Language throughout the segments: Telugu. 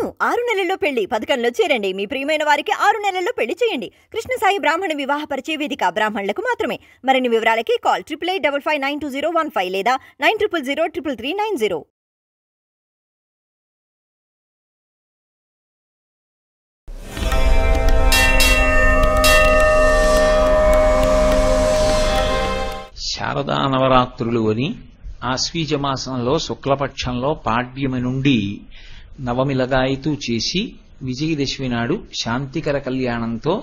అవును, 6 నెలల్లో పెళ్లి పథకంలో చేరండి. మీ ప్రియమైన వారికి 6 నెలల్లో పెళ్లి చేయండి. కృష్ణ సాయి బ్రాహ్మణ వివాహ పరిచయ వేదిక బ్రాహ్మణులకు మాత్రమే. మరిన్ని వివరాలకి కాల్ 8855592015 లేదా 9000333990. శారదా నవరాత్రులు అని ఆశ్వీజమాసంలో శుక్లపక్షంలో పాడ్యమి నుండి నవమి లగాయతూ చేసి విజయదశమి నాడు శాంతికర కళ్యాణంతో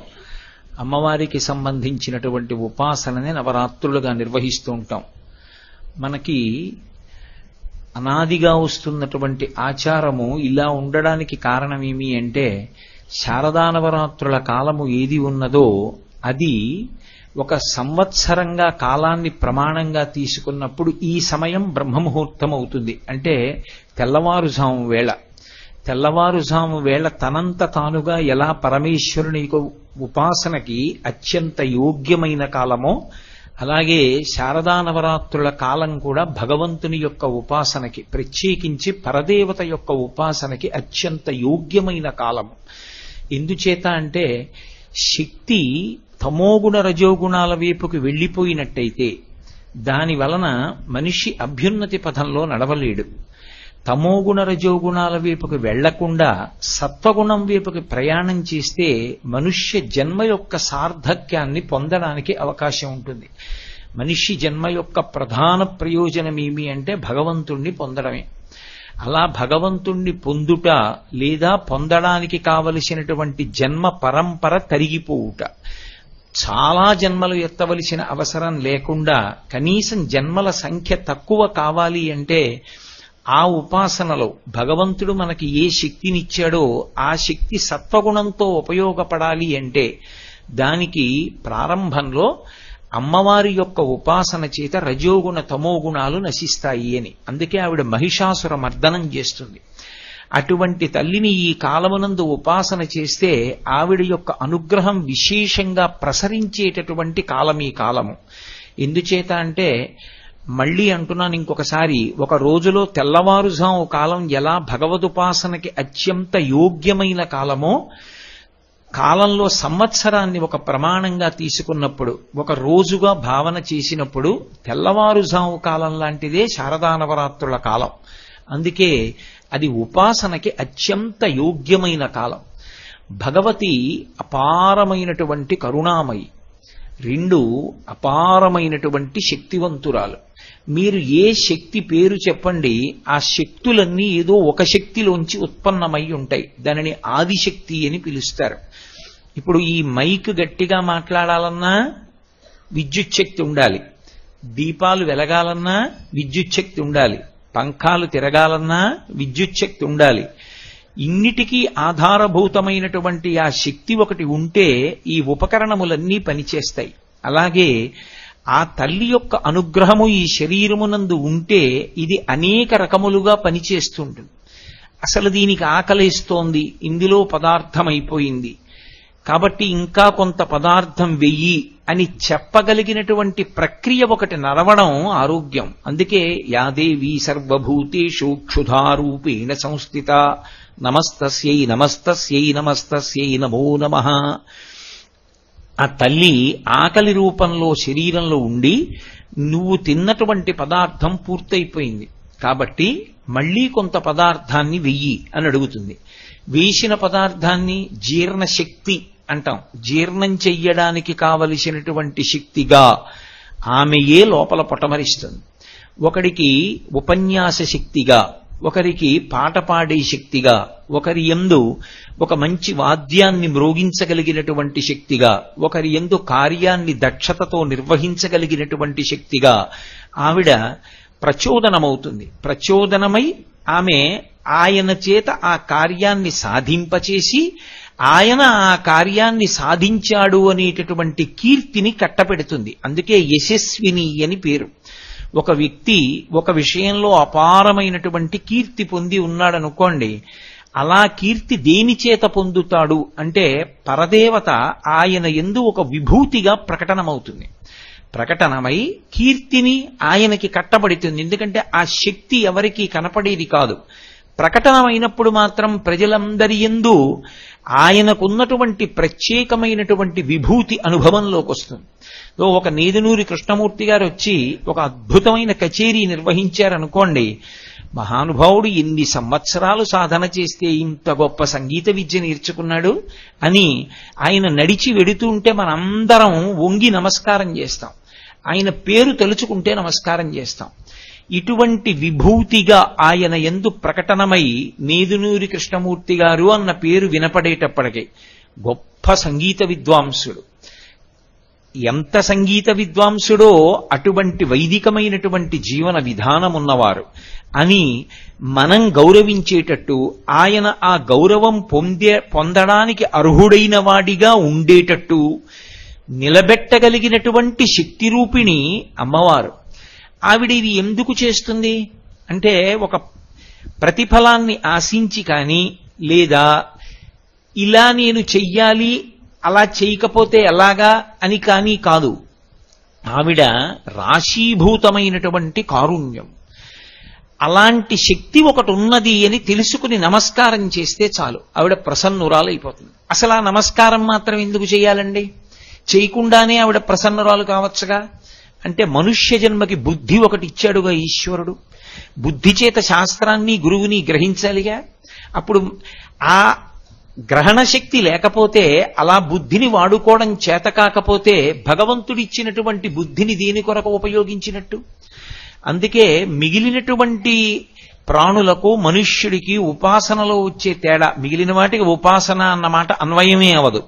అమ్మవారికి సంబంధించినటువంటి ఉపాసనని నవరాత్రులుగా నిర్వహిస్తూ ఉంటాం. మనకి అనాదిగా వస్తున్నటువంటి ఆచారము ఇలా ఉండడానికి కారణమేమి అంటే, శారదా నవరాత్రుల కాలము ఏది ఉన్నదో అది ఒక సంవత్సరంగా కాలాన్ని ప్రమాణంగా తీసుకున్నప్పుడు ఈ సమయం బ్రహ్మముహూర్తం అవుతుంది. అంటే తెల్లవారుజాము వేళ తనంత తానుగా ఎలా పరమేశ్వరుని ఉపాసనకి అత్యంత యోగ్యమైన కాలమో, అలాగే శారదా నవరాత్రుల కాలం కూడా భగవంతుని యొక్క ఉపాసనకి, ప్రత్యేకించి పరదేవత యొక్క ఉపాసనకి అత్యంత యోగ్యమైన కాలము. ఎందుచేత అంటే శక్తి తమోగుణ రజోగుణాల వైపుకి వెళ్ళిపోయినట్టయితే దాని వలన మనిషి అభ్యున్నతి పథంలో నడవలేడు. తమోగుణ రజోగుణాల వైపుకి వెళ్లకుండా సత్వగుణం వైపుకి ప్రయాణం చేస్తే మనుష్య జన్మ యొక్క సార్థక్యాన్ని పొందడానికి అవకాశం ఉంటుంది. మనిషి జన్మ యొక్క ప్రధాన ప్రయోజనం ఏమి అంటే భగవంతుణ్ణి పొందడమే. అలా భగవంతుణ్ణి పొందుట లేదా పొందడానికి కావలసినటువంటి జన్మ పరంపర తరిగిపోవుట, చాలా జన్మలు ఎత్తవలసిన అవసరం లేకుండా కనీసం జన్మల సంఖ్య తక్కువ కావాలి అంటే ఆ ఉపాసనలో భగవంతుడు మనకి ఏ శక్తినిచ్చాడో ఆ శక్తి సత్వగుణంతో ఉపయోగపడాలి అంటే దానికి ప్రారంభంలో అమ్మవారి యొక్క ఉపాసన చేత రజోగుణ తమోగుణాలు నశిస్తాయి అని. అందుకే ఆవిడ మహిషాసుర మర్దనం చేస్తుంది. అటువంటి తల్లిని ఈ కాలమునందు ఉపాసన చేస్తే ఆవిడ యొక్క అనుగ్రహం విశేషంగా ప్రసరించేటటువంటి కాలం ఈ కాలము. ఎందుచేత అంటే మళ్ళీ అంటున్నాను ఇంకొకసారి, ఒక రోజులో తెల్లవారుజాము కాలం ఎలా భగవదుపాసనకి అత్యంత యోగ్యమైన కాలమో, కాలంలో సంవత్సరాన్ని ఒక ప్రమాణంగా తీసుకున్నప్పుడు, ఒక రోజుగా భావన చేసినప్పుడు తెల్లవారుజాము కాలం లాంటిదే శారదా నవరాత్రుల కాలం. అందుకే అది ఉపాసనకి అత్యంత యోగ్యమైన కాలం. భగవతి అపారమైనటువంటి కరుణామయి, 2 అపారమైనటువంటి శక్తివంతురాలు. మీరు ఏ శక్తి పేరు చెప్పండి, ఆ శక్తులన్నీ ఏదో ఒక శక్తిలోంచి ఉత్పన్నమై ఉంటాయి. దానిని ఆదిశక్తి అని పిలుస్తారు. ఇప్పుడు ఈ మైక్ గట్టిగా మాట్లాడాలన్నా విద్యుత్ శక్తి ఉండాలి, దీపాలు వెలగాలన్నా విద్యుత్ శక్తి ఉండాలి, పంఖాలు తిరగాలన్నా విద్యుత్ శక్తి ఉండాలి. ఇన్నిటికీ ఆధారభూతమైనటువంటి ఆ శక్తి ఒకటి ఉంటే ఈ ఉపకరణములన్నీ పనిచేస్తాయి. అలాగే ఆ తల్లి యొక్క అనుగ్రహము ఈ శరీరమునందు ఉంటే ఇది అనేక రకములుగా పనిచేస్తుంటుంది. అసలు దీనికి ఆకలేస్తోంది, ఇందులో పదార్థం అయిపోయింది కాబట్టి ఇంకా కొంత పదార్థం వెయ్యి అని చెప్పగలిగినటువంటి ప్రక్రియ ఒకటి నడవడం ఆరోగ్యం. అందుకే యాదేవి సర్వభూతేషు క్షుధారూపేణ సంస్థిత నమస్తస్యై నమస్తస్యై నమస్తస్యై నమో నమః. ఆ తల్లి ఆకలి రూపంలో శరీరంలో ఉండి నువ్వు తిన్నటువంటి పదార్థం పూర్తయిపోయింది కాబట్టి మళ్లీ కొంత పదార్థాన్ని వెయ్యి అని అడుగుతుంది. వేసిన పదార్థాన్ని జీర్ణశక్తి అంటాం. జీర్ణం చెయ్యడానికి కావలసినటువంటి శక్తిగా ఆమెయే లోపల పొటమరిస్తుంది. ఒకడికి ఉపన్యాస శక్తిగా, ఒకరికి పాట పాడే శక్తిగా, ఒకరి యందు ఒక మంచి వాద్యాన్ని మ్రోగించగలిగినటువంటి శక్తిగా, ఒకరి యందు కార్యాన్ని దక్షతతో నిర్వహించగలిగినటువంటి శక్తిగా ఆవిడ ప్రచోదనమవుతుంది. ప్రచోదనమై ఆమె ఆయన చేత ఆ కార్యాన్ని సాధింపచేసి ఆయన ఆ కార్యాన్ని సాధించాడు అనేటటువంటి కీర్తిని కట్టపెడుతుంది. అందుకే యశస్విని అని పేరు. ఒక వ్యక్తి ఒక విషయంలో అపారమైనటువంటి కీర్తి పొంది ఉన్నాడనుకోండి, అలా కీర్తి దేని చేత పొందుతాడు అంటే పరదేవత ఆయన యందు ఒక విభూతిగా ప్రకటనమవుతుంది. ప్రకటనమై కీర్తిని ఆయనకి కట్టబడుతుంది. ఎందుకంటే ఆ శక్తి ఎవరికీ కనపడేది కాదు. ప్రకటనమైనప్పుడు మాత్రం ప్రజలందరి యందు ఆయనకున్నటువంటి ప్రత్యేకమైనటువంటి విభూతి అనుభవంలోకి వస్తుంది. ఒక నేదునూరి కృష్ణమూర్తి గారు వచ్చి ఒక అద్భుతమైన కచేరీ నిర్వహించారనుకోండి, మహానుభావుడు ఎన్ని సంవత్సరాలు సాధన చేస్తే ఇంత గొప్ప సంగీత విద్య నేర్చుకున్నాడు అని ఆయన నడిచి వెడుతూ ఉంటే మనందరం వంగి నమస్కారం చేస్తాం. ఆయన పేరు తలుచుకుంటే నమస్కారం చేస్తాం. ఇటువంటి విభూతిగా ఆయన యందు ప్రకటనమై నేదునూరి కృష్ణమూర్తి గారు అన్న పేరు వినపడేటప్పటికీ గొప్ప సంగీత విద్వాంసుడు. ఎంత సంగీత విద్వాంసుడో అటువంటి వైదికమైనటువంటి జీవన విధానం ఉన్నవారు అని మనం గౌరవించేటట్టు, ఆయన ఆ గౌరవం పొందడానికి అర్హుడైన వాడిగా ఉండేటట్టు నిలబెట్టగలిగినటువంటి శక్తి రూపిణి అమ్మవారు. ఆవిడ ఇది ఎందుకు చేస్తుంది అంటే, ఒక ప్రతిఫలాన్ని ఆశించి కానీ, లేదా ఇలా నేను చెయ్యాలి అలా చేయకపోతే ఎలాగా అని కానీ కాదు. ఆవిడ రాశీభూతమైనటువంటి కారుణ్యం. అలాంటి శక్తి ఒకటి ఉన్నది అని తెలుసుకుని నమస్కారం చేస్తే చాలు, ఆవిడ ప్రసన్నురాలైపోతుంది. అసలు ఆ నమస్కారం మాత్రం ఎందుకు చేయాలండి? చేయకుండానే ఆవిడ ప్రసన్నురాలు కావచ్చుగా. అంటే మనుష్య జన్మకి బుద్ధి ఒకటి ఇచ్చాడుగా ఈశ్వరుడు. బుద్ధి చేత శాస్త్రాన్ని గురువుని గ్రహించాలిగా. అప్పుడు ఆ గ్రహణ శక్తి లేకపోతే, అలా బుద్ధిని వాడుకోవడం చేత కాకపోతే భగవంతుడిచ్చినటువంటి బుద్ధిని దేని కొరకు ఉపయోగించినట్టు? అందుకే మిగిలినటువంటి ప్రాణులకు మనుష్యుడికి ఉపాసనలో వచ్చే తేడా, మిగిలిన వాటికి ఉపాసన అన్నమాట అన్వయమే అవదు.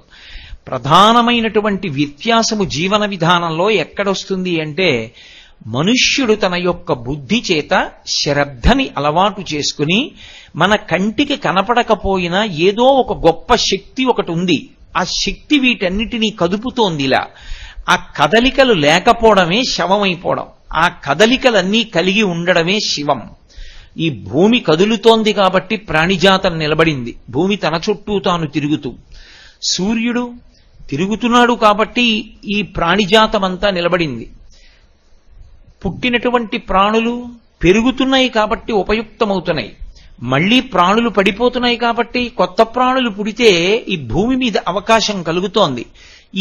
ప్రధానమైనటువంటి వ్యత్యాసము జీవన విధానంలో ఎక్కడొస్తుంది అంటే, మనుష్యుడు తన యొక్క బుద్ధి చేత శ్రద్ధని అలవాటు చేసుకుని, మన కంటికి కనపడకపోయినా ఏదో ఒక గొప్ప శక్తి ఒకటి ఉంది, ఆ శక్తి వీటన్నిటినీ కదుపుతోందిలా. ఆ కదలికలు లేకపోవడమే శవమైపోవడం, ఆ కదలికలన్నీ కలిగి ఉండడమే శివం. ఈ భూమి కదులుతోంది కాబట్టి ప్రాణిజాతం నిలబడింది, భూమి తన చుట్టూ తాను తిరుగుతూ. సూర్యుడు తిరుగుతున్నాడు కాబట్టి ఈ ప్రాణిజాతమంతా నిలబడింది. పుట్టినటువంటి ప్రాణులు పెరుగుతున్నాయి కాబట్టి ఉపయుక్తమవుతున్నాయి. మళ్లీ ప్రాణులు పడిపోతున్నాయి కాబట్టి కొత్త ప్రాణులు పుడితే ఈ భూమి మీద అవకాశం కలుగుతోంది.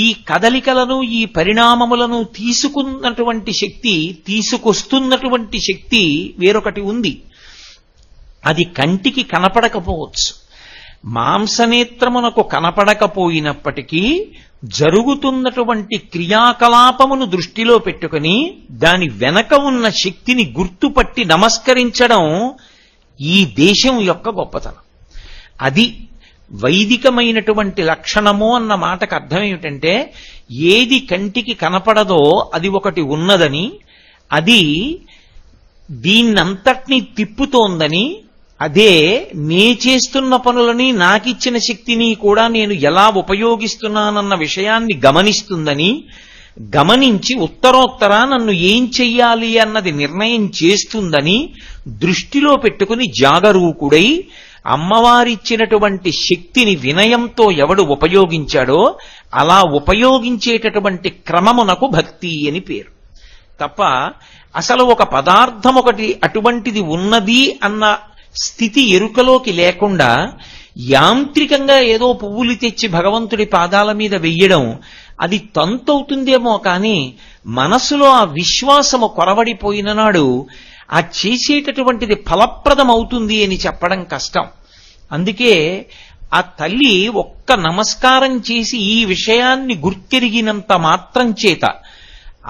ఈ కదలికలను, ఈ పరిణామములను తీసుకున్నటువంటి శక్తి, తీసుకొస్తున్నటువంటి శక్తి వేరొకటి ఉంది. అది కంటికి కనపడకపోవచ్చు, మాంసనేత్రమునకు కనపడకపోయినప్పటికీ జరుగుతున్నటువంటి క్రియాకలాపమును దృష్టిలో పెట్టుకుని దాని వెనక ఉన్న శక్తిని గుర్తుపట్టి నమస్కరించడం ఈ దేశం యొక్క గొప్పతనం. అది వైదికమైనటువంటి లక్షణము అన్న మాటకు అర్థం ఏమిటంటే, ఏది కంటికి కనపడదో అది ఒకటి ఉన్నదని, అది దీన్నంతటినీ తిప్పుతోందని, అదే నే చేస్తున్న పనులని, నాకిచ్చిన శక్తిని కూడా నేను ఎలా ఉపయోగిస్తున్నానన్న విషయాన్ని గమనిస్తుందని, గమనించి ఉత్తరోత్తర నన్ను ఏం చెయ్యాలి అన్నది నిర్ణయం చేస్తుందని దృష్టిలో పెట్టుకుని జాగరూకుడై అమ్మవారిచ్చినటువంటి శక్తిని వినయంతో ఎవడు ఉపయోగించాడో అలా ఉపయోగించేటటువంటి క్రమమునకు భక్తి అని పేరు. తప్ప అసలు ఒక పదార్థం ఒకటి అటువంటిది ఉన్నది అన్న స్థితి ఎరుకలోకి లేకుండా యాంత్రికంగా ఏదో పువ్వులు తెచ్చి భగవంతుడి పాదాల మీద వెయ్యడం అది తంతవుతుందేమో కానీ, మనసులో ఆ విశ్వాసము కొరవడిపోయిన నాడు ఆ చేసేటటువంటిది ఫలప్రదమవుతుంది అని చెప్పడం కష్టం. అందుకే ఆ తల్లి ఒక్క నమస్కారం చేసి ఈ విషయాన్ని గుర్తెరిగినంత మాత్రం చేత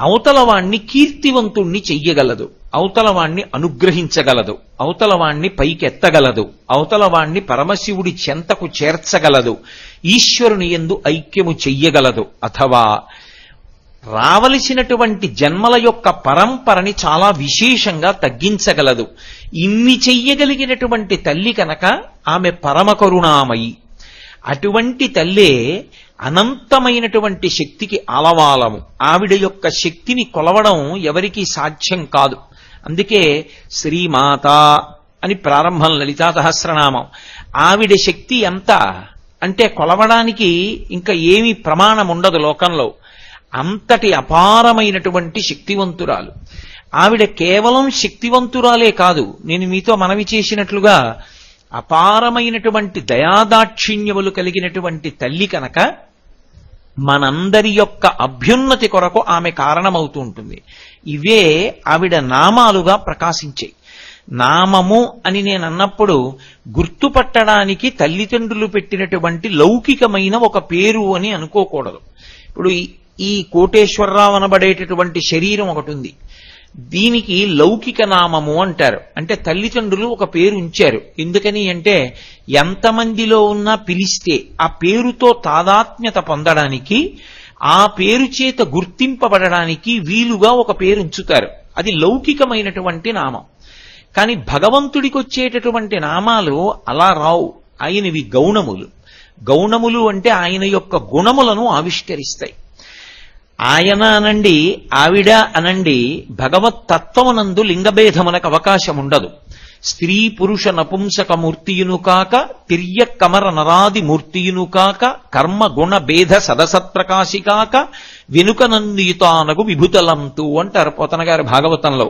అవతలవాణ్ణి కీర్తివంతుణ్ణి చెయ్యగలదు, అవతలవాణ్ణి అనుగ్రహించగలదు, అవతలవాణ్ణి పైకెత్తగలదు, అవతలవాణ్ణి పరమశివుడి చెంతకు చేర్చగలదు, ఈశ్వరుని యందు ఐక్యము చెయ్యగలదు, అథవా రావలసినటువంటి జన్మల యొక్క పరంపరని చాలా విశేషంగా తగ్గించగలదు. ఇన్ని చెయ్యగలిగినటువంటి తల్లి కనుక ఆమె పరమ కరుణామయి. అటువంటి తల్లే అనంతమైనటువంటి శక్తికి ఆలవాలము. ఆవిడ యొక్క శక్తిని కొలవడం ఎవరికీ సాధ్యం కాదు. అందుకే శ్రీమాత అని ప్రారంభం లలితా సహస్రనామం. ఆవిడ శక్తి ఎంత అంటే కొలవడానికి ఇంకా ఏమీ ప్రమాణం ఉండదు లోకంలో. అంతటి అపారమైనటువంటి శక్తివంతురాలు ఆవిడ. కేవలం శక్తివంతురాలే కాదు, నేను మీతో మనవి చేసినట్లుగా అపారమైనటువంటి దయాదాక్షిణ్యములు కలిగినటువంటి తల్లి కనుక మనందరి యొక్క అభ్యున్నతి కొరకు ఆమె కారణమవుతూ ఉంటుంది. ఇవే ఆవిడ నామాలుగా ప్రకాశించాయి. నామము అని నేను అన్నప్పుడు గుర్తుపట్టడానికి తల్లిదండ్రులు పెట్టినటువంటి లౌకికమైన ఒక పేరు అని అనుకోకూడదు. ఇప్పుడు ఈ కోటేశ్వరరావు అనబడేటటువంటి శరీరం ఒకటి ఉంది. దీనికి లౌకిక నామము అంటారు. అంటే తల్లిదండ్రులు ఒక పేరు ఉంచారు. ఎందుకని అంటే ఎంతమందిలో ఉన్నా పిలిస్తే ఆ పేరుతో తాదాత్మ్యత పొందడానికి, ఆ పేరు చేత గుర్తింపబడడానికి వీలుగా ఒక పేరు ఉంచుతారు. అది లౌకికమైనటువంటి నామం. కానీ భగవంతుడికి వచ్చేటటువంటి నామాలు అలా రావు. ఆయనవి గౌణములు. గౌణములు అంటే ఆయన యొక్క గుణములను ఆవిష్కరిస్తాయి. ఆయన అనండి, ఆవిడ అనండి, భగవత్ తత్వమునందు లింగభేదమునకు అవకాశం ఉండదు. స్త్రీ పురుష నపుంసక మూర్తియును కాక, తిర్య కమర నరాది మూర్తియును కాక, కర్మ గుణ భేద సదసత్ప్రకాశి కాక, వెనుకనందియుతానగు విభుతలంతు అంటారు పోతన గారి భాగవతంలో.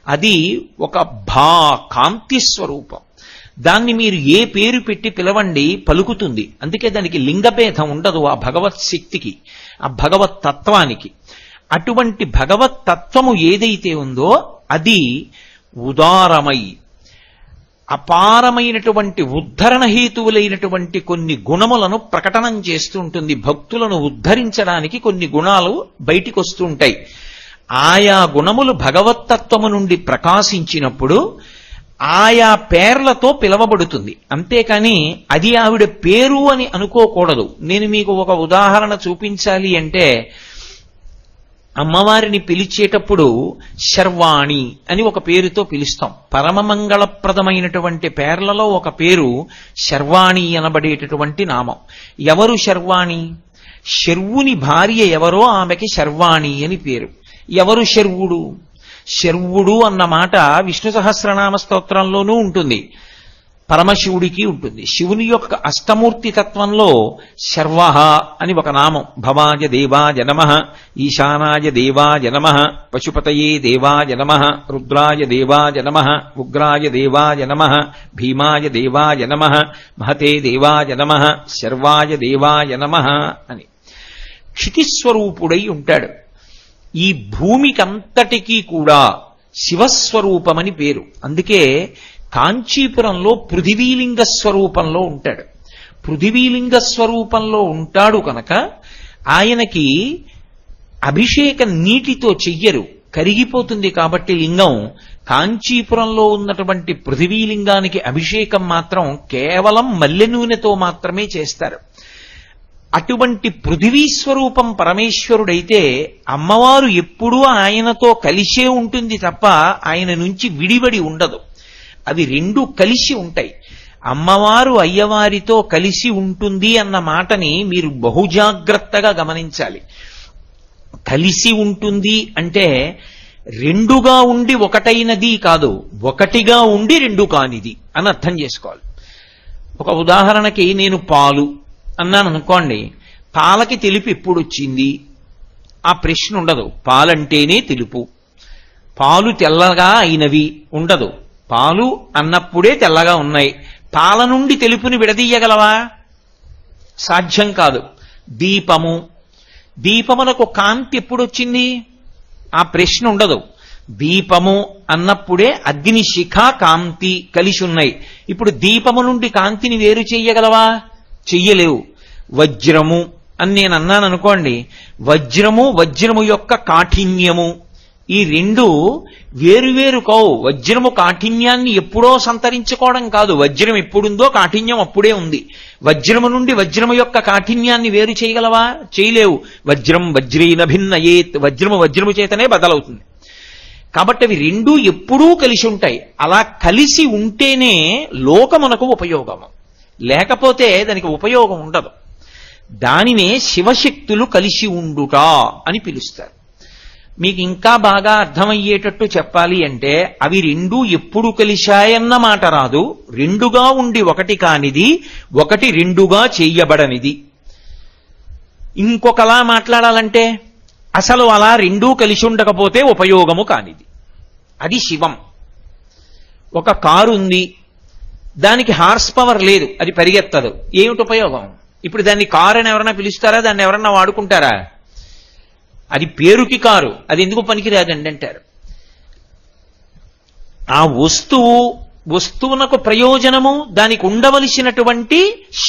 అది ఒక కాంతి స్వరూపం. దాన్ని మీరు ఏ పేరు పెట్టి పిలవండి పలుకుతుంది. అందుకే దానికి లింగభేదం ఉండదు ఆ భగవత్ శక్తికి, ఆ భగవత్ తత్వానికి. అటువంటి భగవత్ తత్వము ఏదైతే ఉందో అది ఉదారమై అపారమైనటువంటి ఉద్ధరణ హేతువులైనటువంటి కొన్ని గుణములను ప్రకటనం చేస్తూ ఉంటుంది. భక్తులను ఉద్ధరించడానికి కొన్ని గుణాలు బయటికి వస్తూ ఉంటాయి. ఆయా గుణములు భగవత్తత్వము నుండి ప్రకాశించినప్పుడు ఆయా పేర్లతో పిలవబడుతుంది. అంతేకాని అది ఆవిడ పేరు అని అనుకోకూడదు. నేను మీకు ఒక ఉదాహరణ చూపించాలి అంటే, అమ్మవారిని పిలిచేటప్పుడు శర్వాణి అని ఒక పేరుతో పిలుస్తాం. పరమమంగళప్రదమైనటువంటి పేర్లలో ఒక పేరు శర్వాణి అనబడేటటువంటి నామం. ఎవరు శర్వాణి? శర్వుని భార్య ఎవరో ఆమెకి శర్వాణి అని పేరు. ఎవరు శర్వుడు? శర్వుడు అన్న మాట విష్ణు సహస్రనామ స్తోత్రంలోనూ ఉంటుంది, పరమశివుడికి ఉంటుంది. శివుని యొక్క అష్టమూర్తి తత్వంలో శర్వః అని ఒక నామం. భవాయ దేవాయ నమః, ఈశానాయ దేవాయ నమః, పశుపతయే దేవాయ నమః, రుద్రాయ దేవాయ నమః, ఉగ్రాయ దేవాయ నమః, భీమాయ దేవాయ నమః, మహతే దేవాయ నమః, శర్వాయ దేవాయ నమః అని క్షితిస్వరూపుడై ఉంటాడు. ఈ భూమికంతటికీ కూడా శివస్వరూపమని పేరు. అందుకే కాంచీపురంలో పృథివీలింగ స్వరూపంలో ఉంటాడు. పృథివీలింగ స్వరూపంలో ఉంటాడు కనుక ఆయనకి అభిషేకం నీటితో చెయ్యరు, కరిగిపోతుంది కాబట్టి లింగం. కాంచీపురంలో ఉన్నటువంటి పృథివీలింగానికి అభిషేకం మాత్రం కేవలం మల్లె నూనెతో మాత్రమే చేస్తారు. అటువంటి పృథివీ స్వరూపం పరమేశ్వరుడైతే అమ్మవారు ఎప్పుడూ ఆయనతో కలిసే ఉంటుంది తప్ప ఆయన నుంచి విడివడి ఉండదు. అవి రెండూ కలిసి ఉంటాయి. అమ్మవారు అయ్యవారితో కలిసి ఉంటుంది అన్న మాటని మీరు బహుజాగ్రత్తగా గమనించాలి. కలిసి ఉంటుంది అంటే రెండుగా ఉండి ఒకటైనది కాదు, ఒకటిగా ఉండి రెండు కానిది అని అర్థం చేసుకోవాలి. ఒక ఉదాహరణకి నేను పాలు అన్నాను అనుకోండి, పాలకి తెలుపు ఎప్పుడు వచ్చింది? ఆ ప్రశ్న ఉండదు. పాలంటేనే తెలుపు, పాలు తెల్లగా అయినవి ఉండదు. పాలు అన్నప్పుడే తెల్లగా ఉన్నాయి. పాల నుండి తెలుపుని విడదీయగలవా? సాధ్యం కాదు. దీపము, దీపమునకు కాంతి ఎప్పుడొచ్చింది? ఆ ప్రశ్న ఉండదు. దీపము అన్నప్పుడే అగ్ని శిఖ కాంతి కలిసి ఉన్నాయి. ఇప్పుడు దీపము నుండి కాంతిని వేరు చెయ్యగలవా? చెయ్యలేవు. వజ్రము అని నేను అన్నాను అనుకోండి, వజ్రము యొక్క కాఠిన్యము, ఈ రెండు వేరువేరు కావు. వజ్రము కాఠిన్యాన్ని ఎప్పుడో సంతరించుకోవడం కాదు. వజ్రం ఎప్పుడుందో కాఠిన్యం అప్పుడే ఉంది. వజ్రము నుండి వజ్రము యొక్క కాఠిన్యాన్ని వేరు చేయగలవా? చేయలేవు. వజ్రం వజ్రేన భిన్నయేత్, వజ్రము చేతనే బదలవుతుంది. కాబట్టి అవి రెండూ ఎప్పుడూ కలిసి ఉంటాయి. అలా కలిసి ఉంటేనే లోకమునకు ఉపయోగము, లేకపోతే దానికి ఉపయోగం ఉండదు. దానినే శివశక్తులు కలిసి ఉండుట అని పిలుస్తారు. మీకు ఇంకా బాగా అర్థమయ్యేటట్టు చెప్పాలి అంటే అవి రెండూ ఎప్పుడు కలిశాయన్న మాట రాదు. రెండుగా ఉండి ఒకటి కానిది, ఒకటి రెండుగా చెయ్యబడనిది. ఇంకొకలా మాట్లాడాలంటే అసలు అలా రెండూ కలిసి ఉండకపోతే ఉపయోగము కానిది. అది శివం. ఒక కారు ఉంది, దానికి హార్స్ పవర్ లేదు, అది పరిగెత్తదు. ఏమిటి ఉపయోగం? ఇప్పుడు దాన్ని కారు అని ఎవరన్నా పిలుస్తారా? దాన్ని ఎవరన్నా వాడుకుంటారా? అది పేరుకి కారు, అది ఎందుకు పనికిరాదండి అంటారు. ఆ వస్తువునకు ప్రయోజనము దానికి ఉండవలసినటువంటి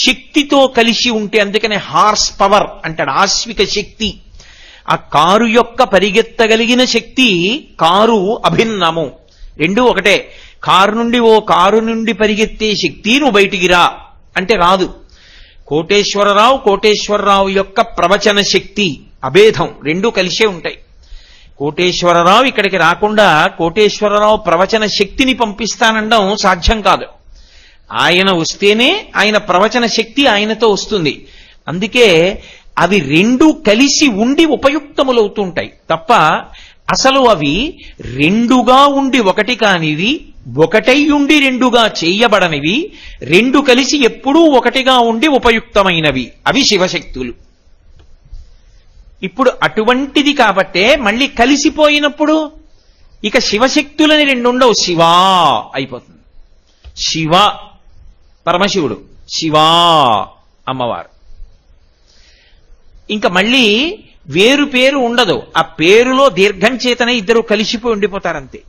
శక్తితో కలిసి ఉంటే, అందుకనే హార్స్ పవర్ అంటాడు, ఆశ్విక శక్తి. ఆ కారు యొక్క పరిగెత్తగలిగిన శక్తి, కారు అభిన్నము, రెండు ఒకటే. కారు నుండి పరిగెత్తే శక్తి నువ్వు బయటికి రా అంటే రాదు. కోటేశ్వరరావు యొక్క ప్రవచన శక్తి అభేదం, రెండూ కలిసే ఉంటాయి. కోటేశ్వరరావు ఇక్కడికి రాకుండా కోటేశ్వరరావు ప్రవచన శక్తిని పంపిస్తానండం సాధ్యం కాదు. ఆయన వస్తేనే ఆయన ప్రవచన శక్తి ఆయనతో వస్తుంది. అందుకే అవి రెండూ కలిసి ఉండి ఉపయుక్తములవుతుంటాయి తప్ప అసలు అవి రెండుగా ఉండి ఒకటి కానివి, ఒకటై ఉండి రెండుగా చేయబడనివి, రెండు కలిసి ఎప్పుడూ ఒకటిగా ఉండి ఉపయుక్తమైనవి అవి శివశక్తులు. ఇప్పుడు అటువంటిది కాబట్టే మళ్ళీ కలిసిపోయినప్పుడు ఇక శివశక్తులని రెండుండవు, శివా అయిపోతుంది. శివ పరమశివుడు, శివా అమ్మవారు. ఇంకా మళ్ళీ వేరు పేరు ఉండదు, ఆ పేరులో దీర్ఘం చేతనే ఇద్దరు కలిసిపోయి ఉండిపోతారంతే.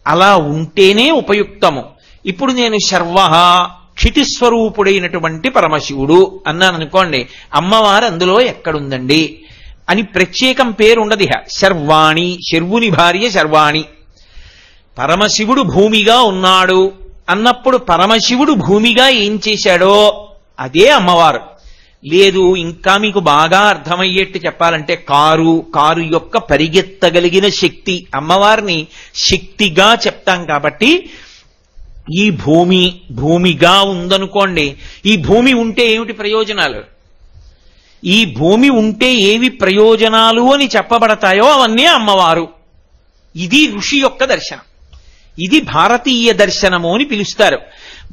అలా ఉంటేనే ఉపయుక్తము. ఇప్పుడు నేను శర్వ క్షితిస్వరూపుడైనటువంటి పరమశివుడు అన్నాను అనుకోండి, అమ్మవారు అందులో ఎక్కడుందండి అని ప్రత్యేకం పేరు ఉండదు. శర్వాణి, శర్వుని భార్య శర్వాణి. పరమశివుడు భూమిగా ఉన్నాడు అన్నప్పుడు పరమశివుడు భూమిగా ఏం చేశాడో అదే అమ్మవారు. లేదు, ఇంకా మీకు బాగా అర్థమయ్యేట్టు చెప్పాలంటే కారు యొక్క పరిగెత్తగలిగిన శక్తి, అమ్మవారిని శక్తిగా చెప్తాం కాబట్టి ఈ భూమిగా ఉందనుకోండి, ఈ భూమి ఉంటే ఏమిటి ప్రయోజనాలు, ఈ భూమి ఉంటే ఏవి ప్రయోజనాలు అని చెప్పబడతాయో అవన్నీ అమ్మవారు. ఇది ఋషి యొక్క దర్శనం, ఇది భారతీయ దర్శనము అని పిలుస్తారు.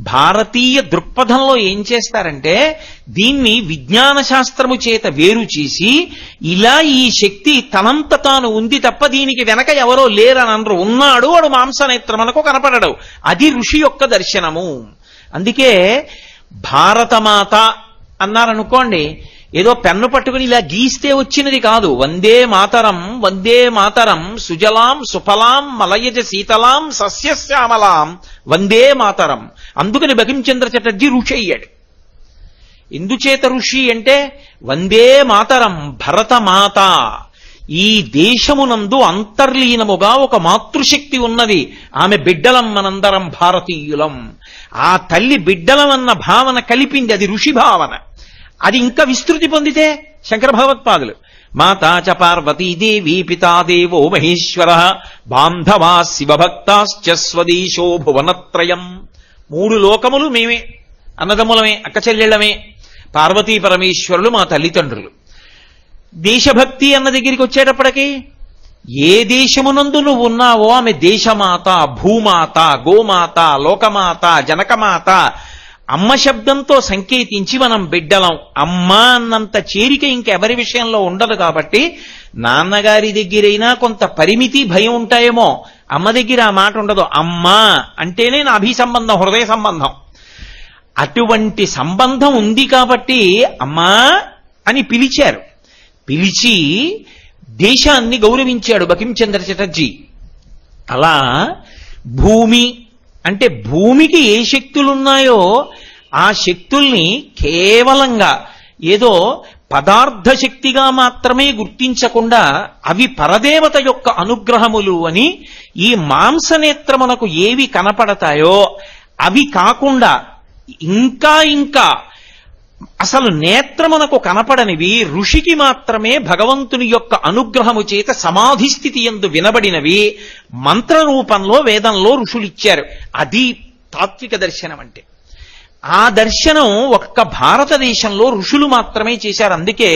భారతీయ దృక్పథంలో ఏం చేస్తారంటే దీన్ని విజ్ఞాన శాస్త్రము చేత వేరు చేసి ఇలా ఈ శక్తి తనంత తాను ఉంది తప్ప దీనికి వెనక ఎవరో లేరని అనరు. ఉన్నాడు, వాడు మాంసనేత్రమునకు కనపడడు. అది ఋషి యొక్క దర్శనము. అందుకే భారతమాత అన్నారనుకోండి, ఏదో పెన్ను పట్టుకుని ఇలా గీస్తే వచ్చినది కాదు. వందే మాతరం సుజలాం సుఫలాం మలయజ శీతలాం సస్యశ్యామలాం వందే మాతరం. అందుకని బకించంద్ర చటర్జీ ఋషి అయ్యాడు. ఎందుచేత ఋషి అంటే వందే మాతరం భరతమాత. ఈ దేశమునందు అంతర్లీనముగా ఒక మాతృశక్తి ఉన్నది. ఆమె బిడ్డలం మనందరం భారతీయులం. ఆ తల్లి బిడ్డలమన్న భావన కలిపింది, అది ఋషి భావన. అది ఇంకా విస్తృతి పొందితే శంకర భగవత్పాదులు మాతా చ పార్వతీదేవి పితాదేవో మహేశ్వర బాంధవా శివభక్తాశ్చ స్వదేశో భువనత్రయం. 3 లోకములు మేమే, అన్నదమ్ములమే, అక్క చెల్లెళ్లమే. పార్వతీ పరమేశ్వరులు మా తల్లిదండ్రులు. దేశభక్తి అన్న దగ్గరికి వచ్చేటప్పటికి ఏ దేశమునందు నువ్వు ఉన్నావో ఆమె దేశమాత, భూమాత, గోమాత, లోకమాత, జనకమాత. అమ్మ శబ్దంతో సంకేతించి మనం బిడ్డలం. అమ్మ అన్నంత చేరిక ఇంకెవరి విషయంలో ఉండదు. కాబట్టి నాన్నగారి దగ్గరైనా కొంత పరిమితి, భయం ఉంటాయేమో, అమ్మ దగ్గర ఆ మాట ఉండదు. అమ్మ అంటేనే నా అభిసంబంధం, హృదయ సంబంధం. అటువంటి సంబంధం ఉంది కాబట్టి అమ్మా అని పిలిచారు. పిలిచి దేశాన్ని గౌరవించాడు బకించంద్ర చటర్జీ. అలా భూమి అంటే భూమికి ఏ శక్తులున్నాయో ఆ శక్తుల్ని కేవలంగా ఏదో పదార్థ శక్తిగా మాత్రమే గుర్తించకుండా అవి పరదేవత యొక్క అనుగ్రహములు అని, ఈ మాంసనేత్రమునకు ఏవి కనపడతాయో అవి కాకుండా ఇంకా అసలు నేత్రమునకు కనపడనివి, ఋషికి మాత్రమే భగవంతుని యొక్క అనుగ్రహము చేత సమాధి స్థితి యందు వినబడినవి మంత్ర రూపంలో వేదంలో ఋషులిచ్చారు. అది తాత్విక దర్శనం అంటే. ఆ దర్శనం ఒక్క భారతదేశంలో ఋషులు మాత్రమే చేశారు. అందుకే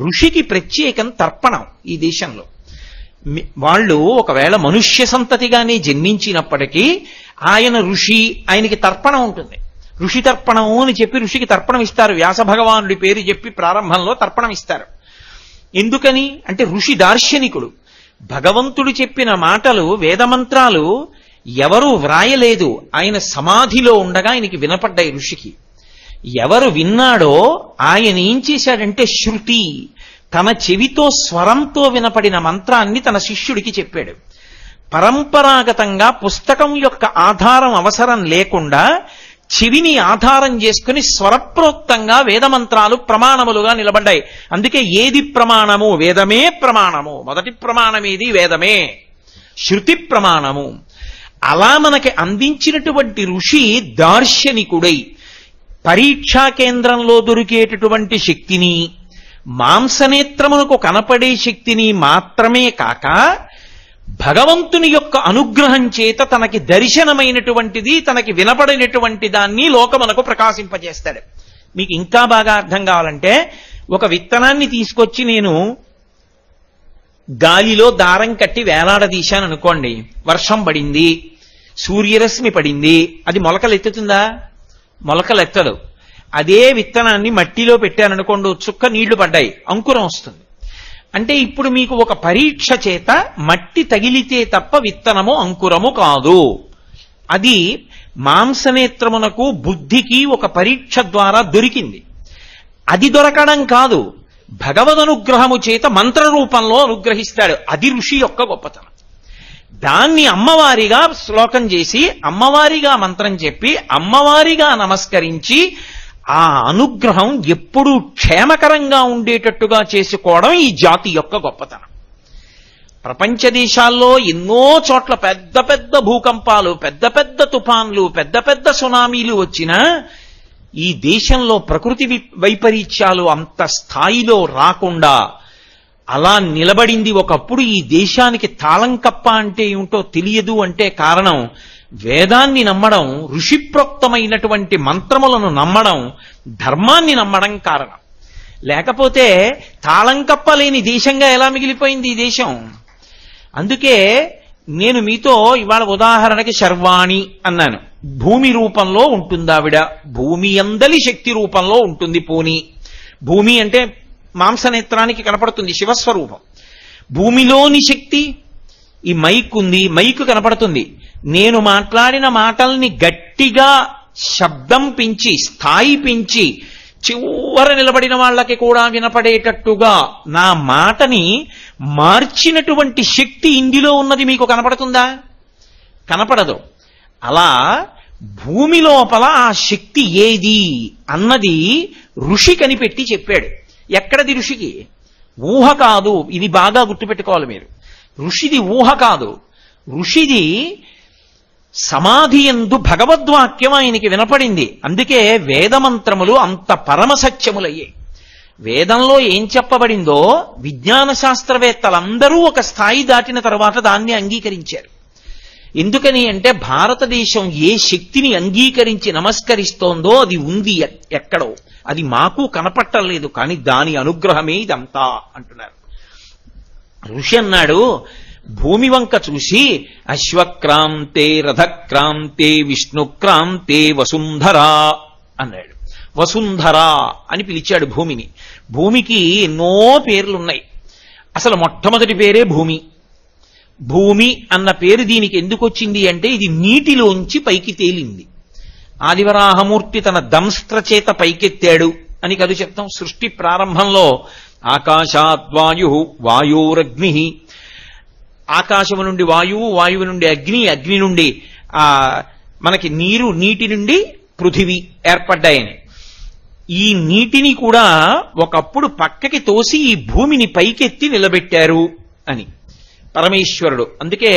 ఋషికి ప్రత్యేకం తర్పణం ఈ దేశంలో. వాళ్ళు ఒకవేళ మనుష్య సంతతిగానే జన్మించినప్పటికీ ఆయన ఋషి, ఆయనకి తర్పణం ఉంటుంది. ఋషి తర్పణము అని చెప్పి ఋషికి తర్పణం ఇస్తారు. వ్యాస భగవానుడి పేరు చెప్పి ప్రారంభంలో తర్పణం ఇస్తారు. ఎందుకని అంటే ఋషి దార్శనికుడు. భగవంతుడు చెప్పిన మాటలు, వేదమంత్రాలు ఎవరు వ్రాయలేదు, ఆయన సమాధిలో ఉండగా ఆయనకి వినపడ్డాయి ఋషికి. ఎవరు విన్నాడో ఆయన ఏం చేశాడంటే శృతి, తన చెవితో స్వరంతో వినపడిన మంత్రాన్ని తన శిష్యుడికి చెప్పాడు. పరంపరాగతంగా పుస్తకం యొక్క ఆధారం అవసరం లేకుండా చెవిని ఆధారం చేసుకుని స్వరప్రోక్తంగా వేదమంత్రాలు ప్రమాణములుగా నిలబడ్డాయి. అందుకే ఏది ప్రమాణము? వేదమే ప్రమాణము. మొదటి ప్రమాణమేది వేదమే, శృతి ప్రమాణము. అలా మనకి అందించినటువంటి ఋషి దార్శనికుడై పరీక్షా కేంద్రంలో దొరికేటటువంటి శక్తిని, మాంసనేత్రమునకు కనపడే శక్తిని మాత్రమే కాక భగవంతుని యొక్క అనుగ్రహం చేత తనకి దర్శనమైనటువంటిది, తనకి వినపడినటువంటి దాన్ని లోకమునకు ప్రకాశింపజేస్తాడు. మీకు ఇంకా బాగా అర్థం కావాలంటే, ఒక విత్తనాన్ని తీసుకొచ్చి నేను గాలిలో దారం కట్టి వేలాడదీశాను అనుకోండి, వర్షం పడింది, సూర్యరశ్మి పడింది, అది మొలకలెత్తుతుందా? మొలకలెత్తదు. అదే విత్తనాన్ని మట్టిలో పెట్టాననుకోండి, చుక్క నీళ్లు పడ్డాయి, అంకురం వస్తుంది. అంటే ఇప్పుడు మీకు ఒక పరీక్ష చేత మట్టి తగిలితే తప్ప విత్తనము అంకురము కాదు. అది మాంసనేత్రమునకు బుద్ధికి ఒక పరీక్ష ద్వారా దొరికింది. అది దొరకడం కాదు, భగవదనుగ్రహము చేత మంత్ర రూపంలో అనుగ్రహిస్తాడు. అది ఋషి యొక్క గొప్పతనం. దాన్ని అమ్మవారిగా శ్లోకం చేసి, అమ్మవారిగా మంత్రం చెప్పి, అమ్మవారిగా నమస్కరించి ఆ అనుగ్రహం ఎప్పుడూ క్షేమకరంగా ఉండేటట్టుగా చేసుకోవడం ఈ జాతి యొక్క గొప్పతనం. ప్రపంచ దేశాల్లో ఎన్నో చోట్ల పెద్ద పెద్ద భూకంపాలు, పెద్ద పెద్ద తుఫాన్లు, పెద్ద పెద్ద సునామీలు వచ్చినా ఈ దేశంలో ప్రకృతి వైపరీత్యాలు అంత స్థాయిలో రాకుండా అలా నిలబడింది. ఒకప్పుడు ఈ దేశానికి తాళంకప్ప అంటే ఏమిటో తెలియదు అంటే కారణం వేదాన్ని నమ్మడం, ఋషిప్రోక్తమైనటువంటి మంత్రములను నమ్మడం, ధర్మాన్ని నమ్మడం కారణం. లేకపోతే తాళంకప్ప లేని దేశంగా ఎలా మిగిలిపోయింది ఈ దేశం? అందుకే నేను మీతో ఇవాళ ఉదాహరణకి శర్వాణి అన్నాను. భూమి రూపంలో ఉంటుంది ఆవిడ, భూమి అందలి శక్తి రూపంలో ఉంటుంది. పోని భూమి అంటే మాంసనేత్రానికి కనపడుతుంది, శివస్వరూపం. భూమిలోని శక్తి ఈ మైక్ ఉంది, మైకు కనపడుతుంది. నేను మాట్లాడిన మాటల్ని గట్టిగా శబ్దం పెంచి, స్థాయి పెంచి, చివర నిలబడిన వాళ్ళకి కూడా వినపడేటట్టుగా నా మాటని మార్చినటువంటి శక్తి ఇందులో ఉన్నది మీకు కనపడుతుందా? కనపడదు. అలా భూమి లోపల ఆ శక్తి ఏది అన్నది ఋషి కనిపెట్టి చెప్పాడు. ఎక్కడది ఋషికి? ఊహ కాదు. ఇది బాగా గుర్తుపెట్టుకోవాలి మీరు. ఋషిది ఊహ కాదు. ఋషిది సమాధి యందు భగవద్వాక్యం ఆయనకి వినపడింది. అందుకే వేదమంత్రములు అంత పరమసత్యములయ్యాయి. వేదంలో ఏం చెప్పబడిందో విజ్ఞాన శాస్త్రవేత్తలందరూ ఒక స్థాయి దాటిన తర్వాత దాన్ని అంగీకరించారు. ఎందుకని అంటే భారతదేశం ఏ శక్తిని అంగీకరించి నమస్కరిస్తోందో అది ఉంది ఎక్కడో, అది మాకు కనపట్టలేదు, కానీ దాని అనుగ్రహమే ఇదంతా అంటున్నారు. ఋషి అన్నాడు, భూమి వంక చూసి అశ్వక్రాంతే రథక్రాంతే విష్ణుక్రాంతే వసుంధరా అన్నాడు. వసుంధరా అని పిలిచాడు భూమిని. భూమికి ఎన్నో పేర్లున్నాయి. అసలు మొట్టమొదటి పేరే భూమి. భూమి అన్న పేరు దీనికి ఎందుకు వచ్చింది అంటే ఇది నీటిలోంచి పైకి తేలింది. ఆదివరాహమూర్తి తన దంస్త్ర చేత పైకెత్తాడు అని కదు చెప్తాం. సృష్టి ప్రారంభంలో ఆకాశాద్వాయు వాయోరగ్ని, ఆకాశము నుండి వాయువు, వాయువు నుండి అగ్ని, అగ్ని నుండి మనకి నీరు, నీటి నుండి పృథివీ ఏర్పడ్డాయని. ఈ నీటిని కూడా ఒకప్పుడు పక్కకి తోసి ఈ భూమిని పైకెత్తి నిలబెట్టారు అని పరమేశ్వరుడు. అందుకే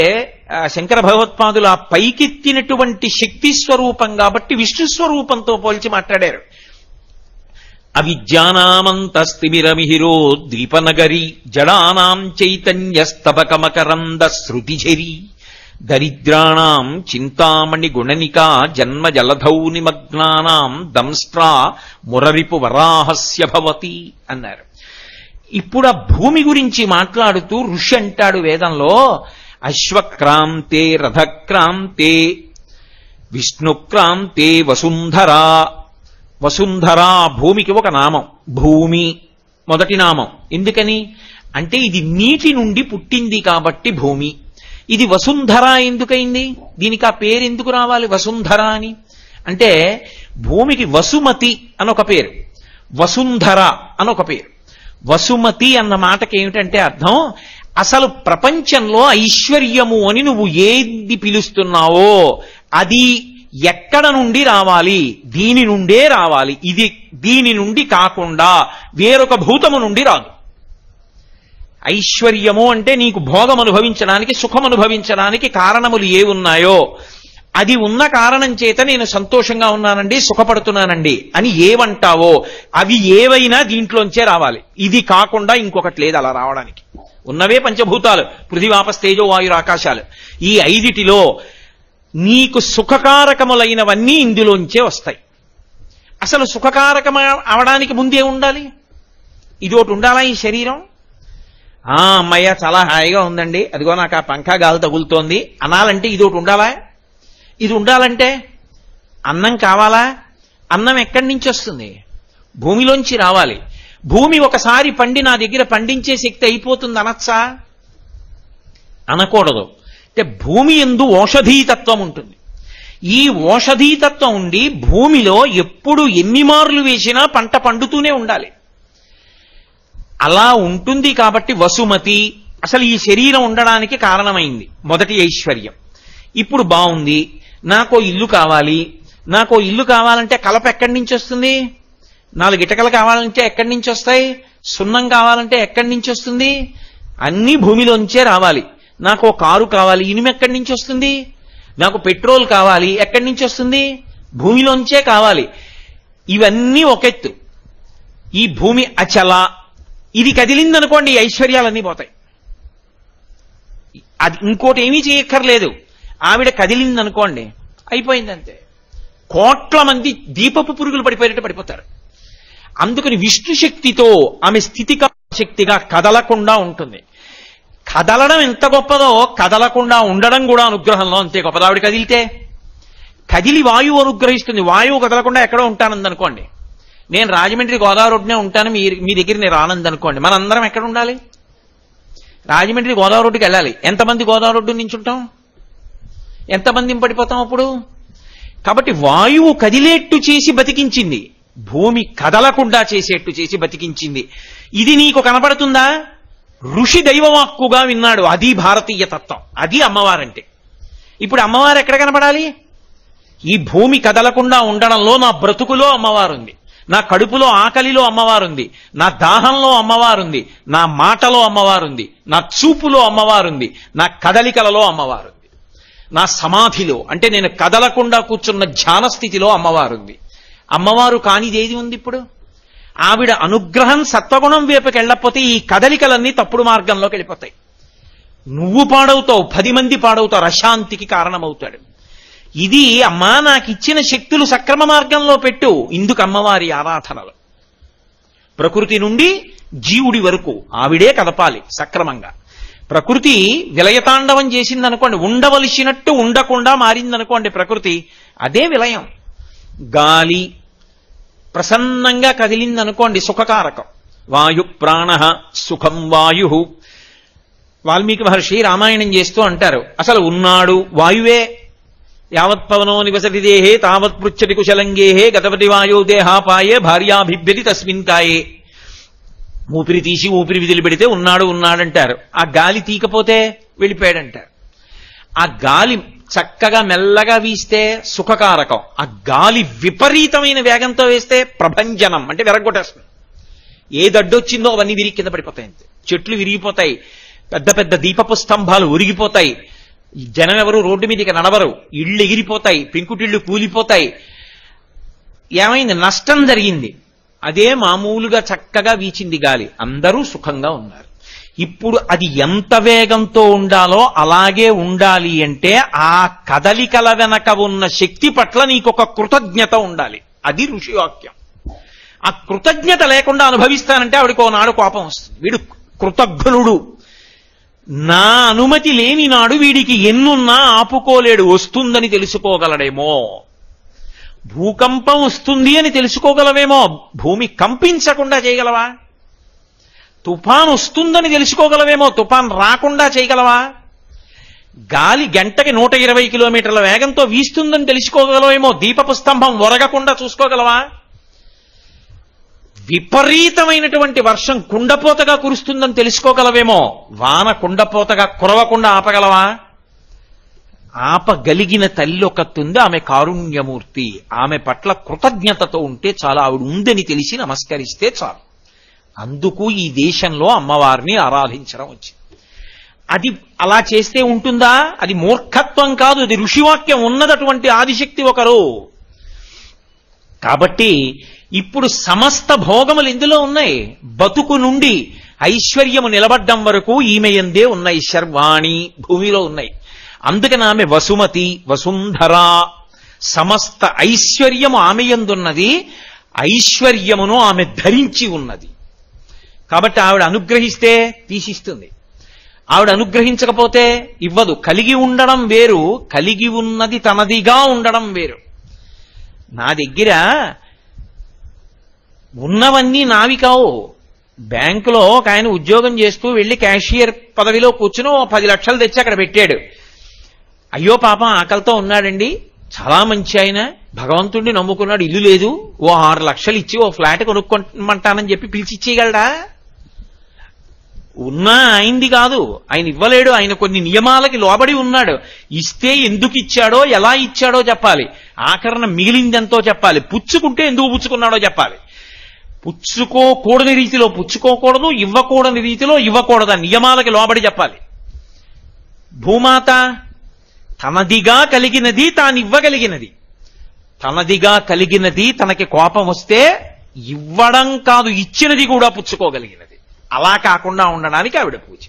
శంకర భగవత్పాదులు ఆ పైకెత్తినటువంటి శక్తి స్వరూపం కాబట్టి విష్ణు స్వరూపంతో పోల్చి మాట్లాడారు. అవిద్యానామంతస్తిమిరమిహిరో ద్వీపనగరి జడానాం చైతన్యస్తబకమకరంద శృతిఝరి దరిద్రాణం చింతామణి గుణనికా జన్మ జలధౌ నిమగ్నానాం దంస్ట్రా మురరిపు వరాహస్య భవతి అన్నారు. ఇప్పుడు ఆ భూమి గురించి మాట్లాడుతూ ఋషి అంటాడు వేదంలో, అశ్వక్రాంతే రథక్రాంతే విష్ణుక్రాంతే వసుంధరా. వసుంధరా భూమికి ఒక నామం. భూమి మొదటి నామం. ఎందుకని అంటే ఇది నీటి నుండి పుట్టింది కాబట్టి భూమి. ఇది వసుంధర ఎందుకైంది? దీనికి ఆ పేరు ఎందుకు రావాలి వసుంధర అని? అంటే భూమికి వసుమతి అనొక పేరు, వసుంధర అనొక పేరు. వసుమతి అన్న మాటకి ఏమిటంటే అర్థం, అసలు ప్రపంచంలో ఐశ్వర్యము అని నువ్వు ఏది పిలుస్తున్నావో అది ఎక్కడ నుండి రావాలి? దీని నుండే రావాలి. ఇది దీని నుండి కాకుండా వేరొక భూతము నుండి రాదు. ఐశ్వర్యము అంటే నీకు భోగం అనుభవించడానికి, సుఖం అనుభవించడానికి కారణములు ఏ ఉన్నాయో అది ఉన్న కారణం చేత నేను సంతోషంగా ఉన్నానండి, సుఖపడుతున్నానండి అని ఏమంటావో అవి ఏవైనా దీంట్లోంచే రావాలి. ఇది కాకుండా ఇంకొకటి లేదు అలా రావడానికి. ఉన్నవే పంచభూతాలు, పృథివాపస్తేజో వాయురు ఆకాశాలు. ఈ ఐదిటిలో నీకు సుఖకారకములైనవన్నీ ఇందులోంచే వస్తాయి. అసలు సుఖకారకం అవడానికి ముందే ఉండాలి, ఇది ఒకటి ఉండాలా ఈ శరీరం. అమ్మయ్య చాలా హాయిగా ఉందండి, అదిగో నాకు ఆ పంఖా గాలి తగులుతోంది అనాలంటే ఇది ఒకటి ఉండాలా? ఇది ఉండాలంటే అన్నం కావాలా? అన్నం ఎక్కడి నుంచి వస్తుంది? భూమిలోంచి రావాలి. భూమి ఒకసారి పండి నా దగ్గర పండించే శక్తి అయిపోతుంది అనొచ్చా? అనకూడదు. అంటే భూమి యందు ఓషధీతత్వం ఉంటుంది. ఈ ఓషధీతత్వం ఉండి భూమిలో ఎప్పుడు ఎన్ని మార్లు వేసినా పంట పండుతూనే ఉండాలి. అలా ఉంటుంది కాబట్టి వసుమతి అసలు ఈ శరీరం ఉండడానికి కారణమైంది. మొదటి ఐశ్వర్యం. ఇప్పుడు బాగుంది, నాకో ఇల్లు కావాలి. నాకో ఇల్లు కావాలంటే కలప ఎక్కడి నుంచి వస్తుంది? 4 ఇటకలు కావాలంటే ఎక్కడి నుంచి వస్తాయి? సున్నం కావాలంటే ఎక్కడి నుంచి వస్తుంది? అన్నీ భూమిలోంచే రావాలి. నాకు కారు కావాలి, ఇనుము ఎక్కడి నుంచి వస్తుంది? నాకు పెట్రోల్ కావాలి, ఎక్కడి నుంచి వస్తుంది? భూమిలోంచే కావాలి. ఇవన్నీ ఒకెత్తు. ఈ భూమి అచల, ఇది కదిలిందనుకోండి ఐశ్వర్యాలన్నీ పోతాయి. అది ఇంకోటి ఏమీ చేయక్కర్లేదు. ఆవిడ కదిలిందనుకోండి అయిపోయిందంతే. కోట్ల మంది దీపపు పురుగులు పడిపోయేటట్టు పడిపోతారు. అందుకని విష్ణు శక్తితో ఆమె స్థితిక శక్తిగా కదలకుండా ఉంటుంది. కదలడం ఎంత గొప్పదో కదలకుండా ఉండడం కూడా అనుగ్రహంలో అంతే గొప్పది. ఆవిడ కదిలితే కదిలి వాయువు అనుగ్రహిస్తుంది. వాయువు కదలకుండా ఎక్కడో ఉంటానందనుకోండి, నేను రాజమండ్రి గోదావరి రోడ్డునే ఉంటాను, మీ దగ్గర నేను రానందనుకోండి, మనందరం ఎక్కడ ఉండాలి? రాజమండ్రి గోదావరి రోడ్డుకి వెళ్ళాలి. ఎంతమంది గోదావరి రోడ్డు నుంచి ఉంటాం? ఎంతమంది పడిపోతాం అప్పుడు? కాబట్టి వాయువు కదిలేట్టు చేసి బతికించింది, భూమి కదలకుండా చేసేట్టు చేసి బతికించింది. ఇది నీకు కనపడుతుందా? ఋషి దైవవాక్కుగా విన్నాడు. అది భారతీయ తత్వం, అది అమ్మవారంటే. ఇప్పుడు అమ్మవారు ఎక్కడ కనపడాలి? ఈ భూమి కదలకుండా ఉండడంలో నా బ్రతుకులో అమ్మవారుంది, నా కడుపులో ఆకలిలో అమ్మవారుంది, నా దాహంలో అమ్మవారుంది, నా మాటలో అమ్మవారుంది, నా చూపులో అమ్మవారుంది, నా కదలికలలో అమ్మవారుంది, నా సమాధిలో అంటే నేను కదలకుండా కూర్చున్న ధ్యాన స్థితిలో అమ్మవారుంది. అమ్మవారు కానిదేది ఉంది ఇప్పుడు? ఆవిడ అనుగ్రహం సత్వగుణం వైపుకి వెళ్ళకపోతే ఈ కదలికలన్నీ తప్పుడు మార్గంలోకి వెళ్ళిపోతాయి. నువ్వు పాడవుతావు, 10 మంది పాడవుతారు, అశాంతికి కారణమవుతాడు. ఇది అమ్మా నాకు ఇచ్చిన శక్తులు సక్రమ మార్గంలో పెట్టు. ఇందుకు అమ్మవారి ఆరాధనలు. ప్రకృతి నుండి జీవుడి వరకు ఆవిడే కదపాలి సక్రమంగా. ప్రకృతి విలయతాండవం చేసిందనుకోండి, ఉండవలసినట్టు ఉండకుండా మారిందనుకోండి ప్రకృతి, అదే విలయం. గాలి ప్రసన్నంగా కదిలిందనుకోండి సుఖకారకం. వాయు ప్రాణ సుఖం వాయు. వాల్మీకి మహర్షి రామాయణం చేస్తూ అంటారు, అసలు ఉన్నాడు వాయువే. యావత్ పవనో నివసతి దేహే తావత్ పృచ్చతి కుశలంగేహే గతపతి వాయో దేహాపాయే భార్యాభిభ్యతి తస్మిన్ కాయే. ఊపిరి తీసి ఊపిరి విధులు పెడితే ఉన్నాడు ఉన్నాడంటారు. ఆ గాలి తీకపోతే వెళ్ళిపోయాడంటారు. ఆ గాలి చక్కగా మెల్లగా వీస్తే సుఖకారకం. ఆ గాలి విపరీతమైన వేగంతో వేస్తే ప్రభంజనం అంటే విరగొట్టేస్తుంది. ఏ దడ్డొచ్చిందో అవన్నీ విరిగి కింద పడిపోతాయి. అంతే, చెట్లు విరిగిపోతాయి, పెద్ద పెద్ద దీపపు స్తంభాలు ఒరిగిపోతాయి, జనం ఎవరు రోడ్డు మీదకి నడవరు, ఇళ్ళు ఎగిరిపోతాయి, పెంకుటిళ్ళు కూలిపోతాయి. ఏమైంది? నష్టం జరిగింది. అదే మామూలుగా చక్కగా వీచింది గాలి, అందరూ సుఖంగా ఉన్నారు. ఇప్పుడు అది ఎంత వేగంతో ఉండాలో అలాగే ఉండాలి అంటే ఆ కదలికల వెనక ఉన్న శక్తి పట్ల నీకొక కృతజ్ఞత ఉండాలి. అది ఋషి వాక్యం. ఆ కృతజ్ఞత లేకుండా అనుభవిస్తానంటే ఆవిడకో నాడు కోపం వస్తుంది. వీడు కృతజ్ఞుడు, నా అనుమతి లేని నాడు వీడికి ఎన్నున్నా ఆపుకోలేడు. వస్తుందని తెలుసుకోగలడేమో, భూకంపం వస్తుంది అని తెలుసుకోగలవేమో, భూమి కంపించకుండా చేయగలవా? తుఫాన్ వస్తుందని తెలుసుకోగలవేమో, తుఫాన్ రాకుండా చేయగలవా? గాలి గంటకి 120 కిలోమీటర్ల వేగంతో వీస్తుందని తెలుసుకోగలవేమో, దీపపు స్తంభం ఒరగకుండా చూసుకోగలవా? విపరీతమైనటువంటి వర్షం కుండపోతగా కురుస్తుందని తెలుసుకోగలవేమో, వాన కుండపోతగా కురవకుండా ఆపగలవా? ఆపగలిగిన తల్లి ఒకతుంది, ఆమె కారుణ్యమూర్తి. ఆమె పట్ల కృతజ్ఞతతో ఉంటే చాలు, ఆవిడ ఉందని తెలిసి నమస్కరిస్తే చాలు. అందుకు ఈ దేశంలో అమ్మవారిని ఆరాధించడం వచ్చింది. అది అలా చేస్తే ఉంటుందా? అది మూర్ఖత్వం కాదు, అది ఋషివాక్యం ఉన్నదటువంటి ఆదిశక్తి ఒకరు. కాబట్టి ఇప్పుడు సమస్త భోగములు ఇందులో ఉన్నాయి. బతుకు నుండి ఐశ్వర్యము నిలబడ్డం వరకు ఈమె యందే ఉన్నాయి, శర్వాణి భూమిలో ఉన్నాయి. అందుకని ఆమె వసుమతి, వసుంధర. సమస్త ఐశ్వర్యము ఆమె యందున్నది, ఐశ్వర్యమును ఆమె ధరించి ఉన్నది. కాబట్టి ఆవిడ అనుగ్రహిస్తే తీసిస్తుంది, ఆవిడ అనుగ్రహించకపోతే ఇవ్వదు. కలిగి ఉండడం వేరు, కలిగి ఉన్నది తనదిగా ఉండడం వేరు. నా దగ్గర ఉన్నవన్నీ నావి కావు. బ్యాంకులో ఒక ఆయన ఉద్యోగం చేస్తూ వెళ్ళి క్యాషియర్ పదవిలో కూర్చుని 10 లక్షలు తెచ్చి అక్కడ పెట్టాడు. అయ్యో పాపం ఆకలితో ఉన్నాడండి, చాలా మంచి ఆయన, భగవంతుడిని నమ్ముకున్నాడు, ఇల్లు లేదు, 6 లక్షలు ఇచ్చి ఫ్లాట్ కొనుక్కోమంటానని చెప్పి పిలిచి ఇచ్చేయగలడా? ఉన్నా ఆయనది కాదు, ఆయన ఇవ్వలేడు. ఆయన కొన్ని నియమాలకి లోబడి ఉన్నాడు. ఇస్తే ఎందుకు ఇచ్చాడో, ఎలా ఇచ్చాడో చెప్పాలి. ఆఖరణ మిగిలిందెంతో చెప్పాలి. పుచ్చుకుంటే ఎందుకు పుచ్చుకున్నాడో చెప్పాలి. పుచ్చుకోకూడని రీతిలో పుచ్చుకోకూడదు, ఇవ్వకూడని రీతిలో ఇవ్వకూడదు, నియమాలకి లోబడి చెప్పాలి. భూమాత తనదిగా కలిగినది తాను ఇవ్వగలిగినది. తనదిగా కలిగినది తనకి కోపం వస్తే ఇవ్వడం కాదు, ఇచ్చినది కూడా పుచ్చుకోగలిగినది. అలా కాకుండా ఉండడానికి ఆవిడ పూజ.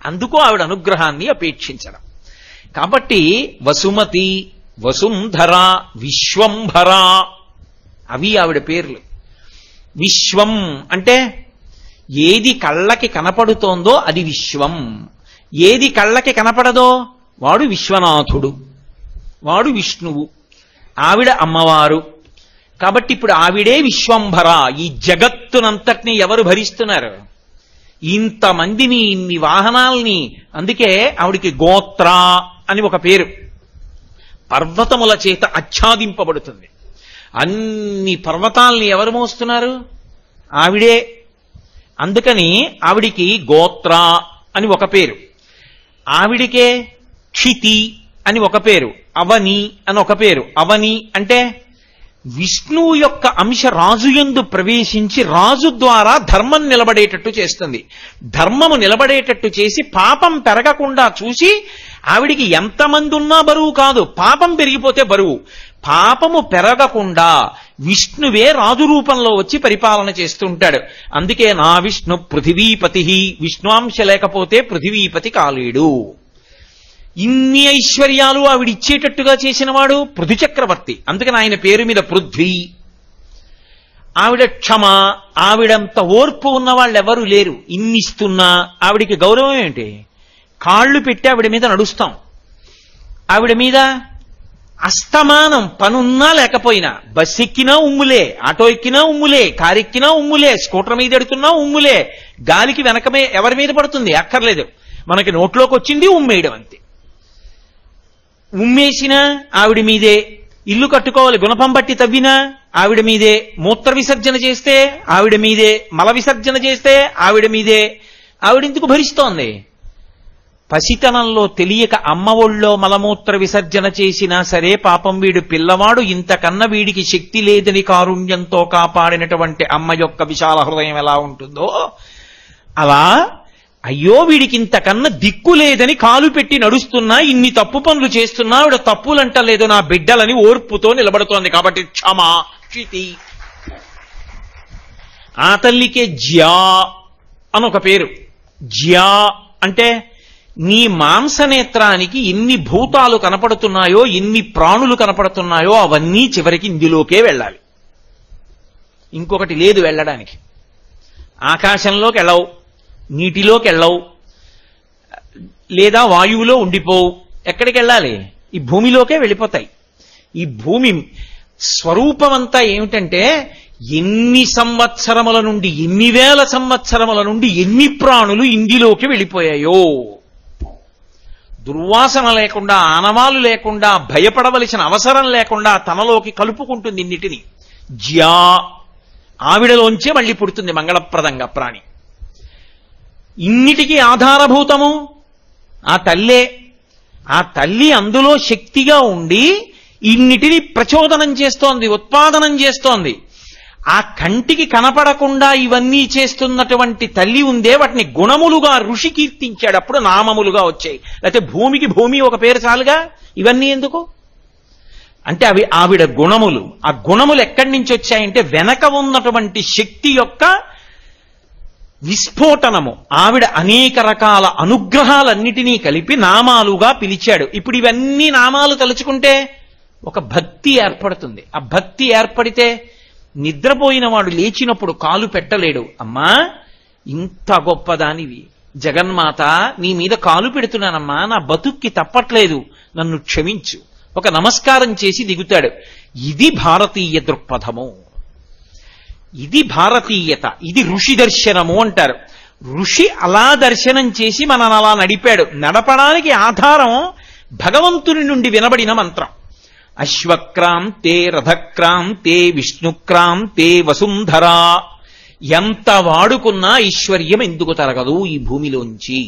అందుకు ఆవిడ అనుగ్రహాన్ని అపేక్షించడం. కాబట్టి వసుమతి, వసుంధర, విశ్వంభర అవి ఆవిడ పేర్లు. విశ్వం అంటే ఏది కళ్ళకి కనపడుతోందో అది విశ్వం, ఏది కళ్ళకి కనపడదో వాడు విశ్వనాథుడు, వాడు విష్ణువు, ఆవిడ అమ్మవారు. కాబట్టి ఇప్పుడు ఆవిడే విశ్వంభర. ఈ జగత్తునంతటినీ ఎవరు భరిస్తున్నారు? ఇంతమందిని, ఇన్ని వాహనాల్ని. అందుకే ఆవిడికి గోత్ర అని ఒక పేరు. పర్వతముల చేత ఆచ్ఛాదింపబడుతుంది. అన్ని పర్వతాల్ని ఎవరు మోస్తున్నారు? ఆవిడే. అందుకని ఆవిడికి గోత్ర అని ఒక పేరు. ఆవిడికే క్షితి అని ఒక పేరు, అవని అని ఒక పేరు. అవని అంటే విష్ణువు యొక్క అంశ రాజుయందు ప్రవేశించి రాజు ద్వారా ధర్మం నిలబడేటట్టు చేస్తుంది. ధర్మము నిలబడేటట్టు చేసి పాపం పెరగకుండా చూసి, ఆవిడికి ఎంతమంది ఉన్నా బరువు కాదు, పాపం పెరిగిపోతే బరువు. పాపము పెరగకుండా విష్ణువే రాజు రూపంలో వచ్చి పరిపాలన చేస్తుంటాడు. అందుకే నా విష్ణు పృథివీపతి, విష్ణువాంశ లేకపోతే పృథివీపతి కాలేడు. ఇన్ని ఐశ్వర్యాలు ఆవిడిచ్చేటట్టుగా చేసినవాడు పృథు చక్రవర్తి. అందుకని ఆయన పేరు మీద పృథ్వీ. ఆవిడ క్షమ, ఆవిడంత ఓర్పు ఉన్న వాళ్ళు ఎవరు లేరు. ఇన్నిస్తున్నా ఆవిడికి గౌరవం ఏంటి? కాళ్ళు పెట్టి ఆవిడ మీద నడుస్తాం. ఆవిడ మీద అస్తమానం పనున్నా లేకపోయినా, బస్ ఎక్కినా ఉమ్ములే, ఆటో ఎక్కినా ఉమ్ములే, కారు ఎక్కినా ఉమ్ములే, స్కూటర్ మీద ఎడుతున్నా ఉమ్ములే. గాలికి వెనకమే ఎవరి మీద పడుతుంది? అక్కర్లేదు, మనకి నోట్లోకి వచ్చింది ఉమ్మేయడం అంతే. ఉమ్మేసినా ఆవిడ మీదే. ఇల్లు కట్టుకోవాలి, గుణపం బట్టి తవ్వినా ఆవిడ మీదే. మూత్ర విసర్జన చేస్తే ఆవిడ మీదే. మల విసర్జన చేస్తే ఆవిడ మీదే. ఆవిడెందుకు భరిస్తోంది? పసితనంలో తెలియక అమ్మ ఒళ్ళో మలమూత్ర విసర్జన చేసినా సరే పాపం వీడు పిల్లవాడు, ఇంతకన్నా వీడికి శక్తి లేదని కారుణ్యంతో కాపాడినటువంటి అమ్మ యొక్క విశాల హృదయం ఎలా ఉంటుందో అలా, అయ్యో వీడికి ఇంతకన్నా దిక్కు లేదని కాలు పెట్టి నడుస్తున్నా, ఇన్ని తప్పు పనులు చేస్తున్నా ఆవిడ తప్పులంటలేదు నా బిడ్డలని ఓర్పుతో నిలబడుతోంది. కాబట్టి క్షమా, క్షితి. ఆ తల్లికే జ్యా అని ఒక పేరు. జ్యా అంటే నీ మాంసనేత్రానికి ఎన్ని భూతాలు కనపడుతున్నాయో, ఎన్ని ప్రాణులు కనపడుతున్నాయో అవన్నీ చివరికి ఇందులోకే వెళ్ళాలి. ఇంకొకటి లేదు వెళ్ళడానికి. ఆకాశంలోకి వెళ్ళవు, నీటిలోకి వెళ్ళవు, లేదా వాయువులో ఉండిపోవు. ఎక్కడికి వెళ్ళాలి? ఈ భూమిలోకే వెళ్ళిపోతాయి. ఈ భూమి స్వరూపమంతా ఏమిటంటే, ఎన్ని సంవత్సరముల నుండి, ఎన్ని వేల సంవత్సరముల నుండి ఎన్ని ప్రాణులు ఇందులోకి వెళ్ళిపోయాయో. దుర్వాసన లేకుండా, ఆనవాలు లేకుండా, భయపడవలసిన అవసరం లేకుండా తనలోకి కలుపుకుంటుంది ఇన్నిటిని. జ్యా, ఆవిడలోంచే మళ్ళీ పుడుతుంది మంగళప్రదంగా ప్రాణి. ఇన్నిటికీ ఆధారభూతము ఆ తల్లే. ఆ తల్లి అందులో శక్తిగా ఉండి ఇన్నిటిని ప్రచోదనం చేస్తోంది, ఉత్పాదనం చేస్తోంది. ఆ కంటికి కనపడకుండా ఇవన్నీ చేస్తున్నటువంటి తల్లి ఉందే, వాటిని గుణములుగా ఋషి కీర్తించాడు. అప్పుడు నామములుగా వచ్చాయి. లేకపోతే భూమికి భూమి ఒక పేరు చాలుగా, ఇవన్నీ ఎందుకు అంటే అవి ఆవిడ గుణములు. ఆ గుణములు ఎక్కడి నుంచి వచ్చాయంటే వెనక ఉన్నటువంటి శక్తి యొక్క విస్ఫోటనము. ఆవిడ అనేక రకాల అనుగ్రహాలన్నిటినీ కలిపి నామాలుగా పిలిచాడు. ఇప్పుడు ఇవన్నీ నామాలు తలుచుకుంటే ఒక భక్తి ఏర్పడుతుంది. ఆ భక్తి ఏర్పడితే నిద్రపోయిన వాడు లేచినప్పుడు కాలు పెట్టలేడు. అమ్మా, ఇంత గొప్పదానివి జగన్మాత, నీ మీద కాలు పెడుతున్నానమ్మా, నా బతుక్కి తప్పట్లేదు, నన్ను క్షమించు, ఒక నమస్కారం చేసి దిగుతాడు. ఇది భారతీయ దృక్పథము, ఇది భారతీయత, ఇది ఋషి దర్శనము అంటారు. ఋషి అలా దర్శనం చేసి మనల్ని అలా నడిపాడు. నడపడానికి ఆధారం భగవంతుని నుండి వినబడిన మంత్రం. అశ్వక్రాంతే రథక్రాంతే విష్ణుక్రాంతే వసుంధరా. ఎంత వాడుకున్నా ఐశ్వర్యం ఎందుకు తరగదు ఈ భూమిలోంచి?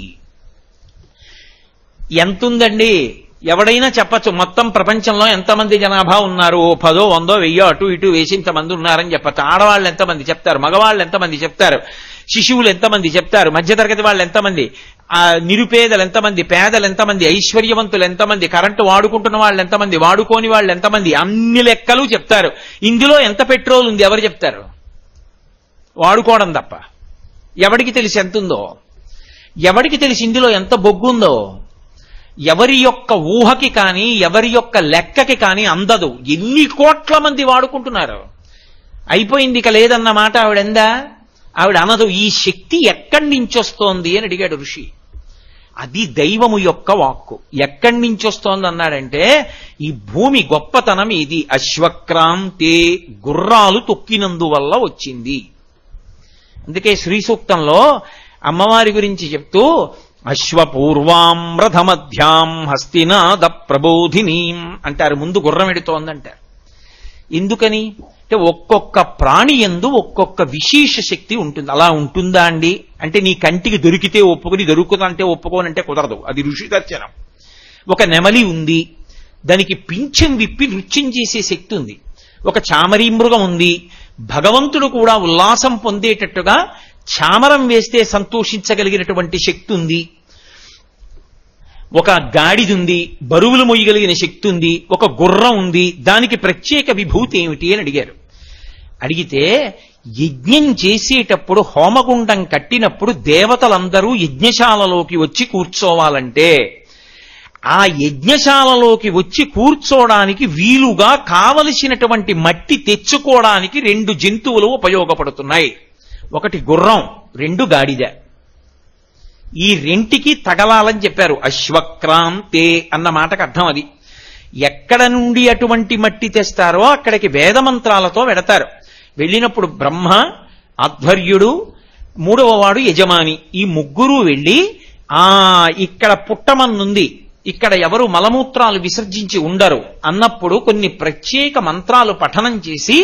ఎంతుందండి? ఎవడైనా చెప్పచ్చు మొత్తం ప్రపంచంలో ఎంతమంది జనాభా ఉన్నారు, 10, 100, 1000 అటు ఇటు వేసి ఇంతమంది ఉన్నారని చెప్పచ్చు. ఆడవాళ్ళు ఎంతమంది చెప్తారు, మగవాళ్ళు ఎంతమంది చెప్తారు, శిశువులు ఎంతమంది చెప్తారు, మధ్యతరగతి వాళ్ళు ఎంతమంది, నిరుపేదలు ఎంతమంది, పేదలు ఎంతమంది, ఐశ్వర్యవంతులు ఎంతమంది, కరెంటు వాడుకుంటున్న వాళ్ళు ఎంతమంది, వాడుకోని వాళ్ళు ఎంతమంది, అన్ని లెక్కలు చెప్తారు. ఇందులో ఎంత పెట్రోల్ ఉంది ఎవరు చెప్తారు? వాడుకోవడం తప్ప. ఎవడికి తెలిసి ఎంతుందో? ఎవడికి తెలిసి ఇందులో ఎంత బొగ్గుందో? ఎవరి యొక్క ఊహకి కానీ ఎవరి యొక్క లెక్కకి కానీ అందదు. ఎన్ని కోట్ల మంది వాడుకుంటున్నారు. అయిపోయింది, ఇక లేదన్న మాట ఆవిడందా? ఆవిడ అనదు. ఈ శక్తి ఎక్కడి నుంచి వస్తోంది అని అడిగాడు ఋషి. అది దైవము యొక్క వాక్కు. ఎక్కడి నుంచి వస్తోంది అన్నాడంటే ఈ భూమి గొప్పతనం ఇది. అశ్వక్రాంతే, గుర్రాలు తొక్కినందువల్ల వచ్చింది. అందుకే శ్రీ సూక్తంలో అమ్మవారి గురించి చెప్తూ అశ్వపూర్వాం రథమధ్యాం హస్తినాద ప్రబోధినీం అంటారు. ముందు గుర్రం ఎడుతోందంటారు. ఎందుకని అంటే ఒక్కొక్క ప్రాణి యందు ఒక్కొక్క విశేష శక్తి ఉంటుంది. అలా ఉంటుందా అండి అంటే నీ కంటికి దొరికితే ఒప్పుకొని, దొరుకుతుందంటే ఒప్పుకోనంటే కుదరదు. అది ఋషి దర్శనం. ఒక నెమలి ఉంది, దానికి పింఛం విప్పి నృత్యం చేసే శక్తి ఉంది. ఒక చామరీ మృగం ఉంది, భగవంతుడు కూడా ఉల్లాసం పొందేటట్టుగా చామరం వేస్తే సంతోషించగలిగినటువంటి శక్తి ఉంది. ఒక గాడిద ఉంది, బరువులు మొయ్యగలిగిన శక్తి ఉంది. ఒక గుర్రం ఉంది, దానికి ప్రత్యేక విభూతి ఏమిటి అని అడిగారు. అడిగితే యజ్ఞం చేసేటప్పుడు హోమగుండం కట్టినప్పుడు దేవతలందరూ యజ్ఞశాలలోకి వచ్చి కూర్చోవాలంటే ఆ యజ్ఞశాలలోకి వచ్చి కూర్చోడానికి వీలుగా కావలసినటువంటి మట్టి తెచ్చుకోవడానికి 2 జంతువులు ఉపయోగపడుతున్నాయి. ఒకటి గుర్రం, 2 గాడిద. ఈ రెంటికి తగలాలని చెప్పారు. అశ్వక్రాంతే అన్న మాటకు అర్థం అది. ఎక్కడ నుండి అటువంటి మట్టి తెస్తారో అక్కడికి వేదమంత్రాలతో వెడతారు. వెళ్ళినప్పుడు బ్రహ్మ, ఆధ్వర్యుడు, 3వ వాడు యజమాని, ఈ ముగ్గురు వెళ్ళి ఇక్కడ పుట్టమన్నుంది, ఇక్కడ ఎవరు మలమూత్రాలు విసర్జించి ఉండరు అన్నప్పుడు కొన్ని ప్రత్యేక మంత్రాలు పఠనం చేసి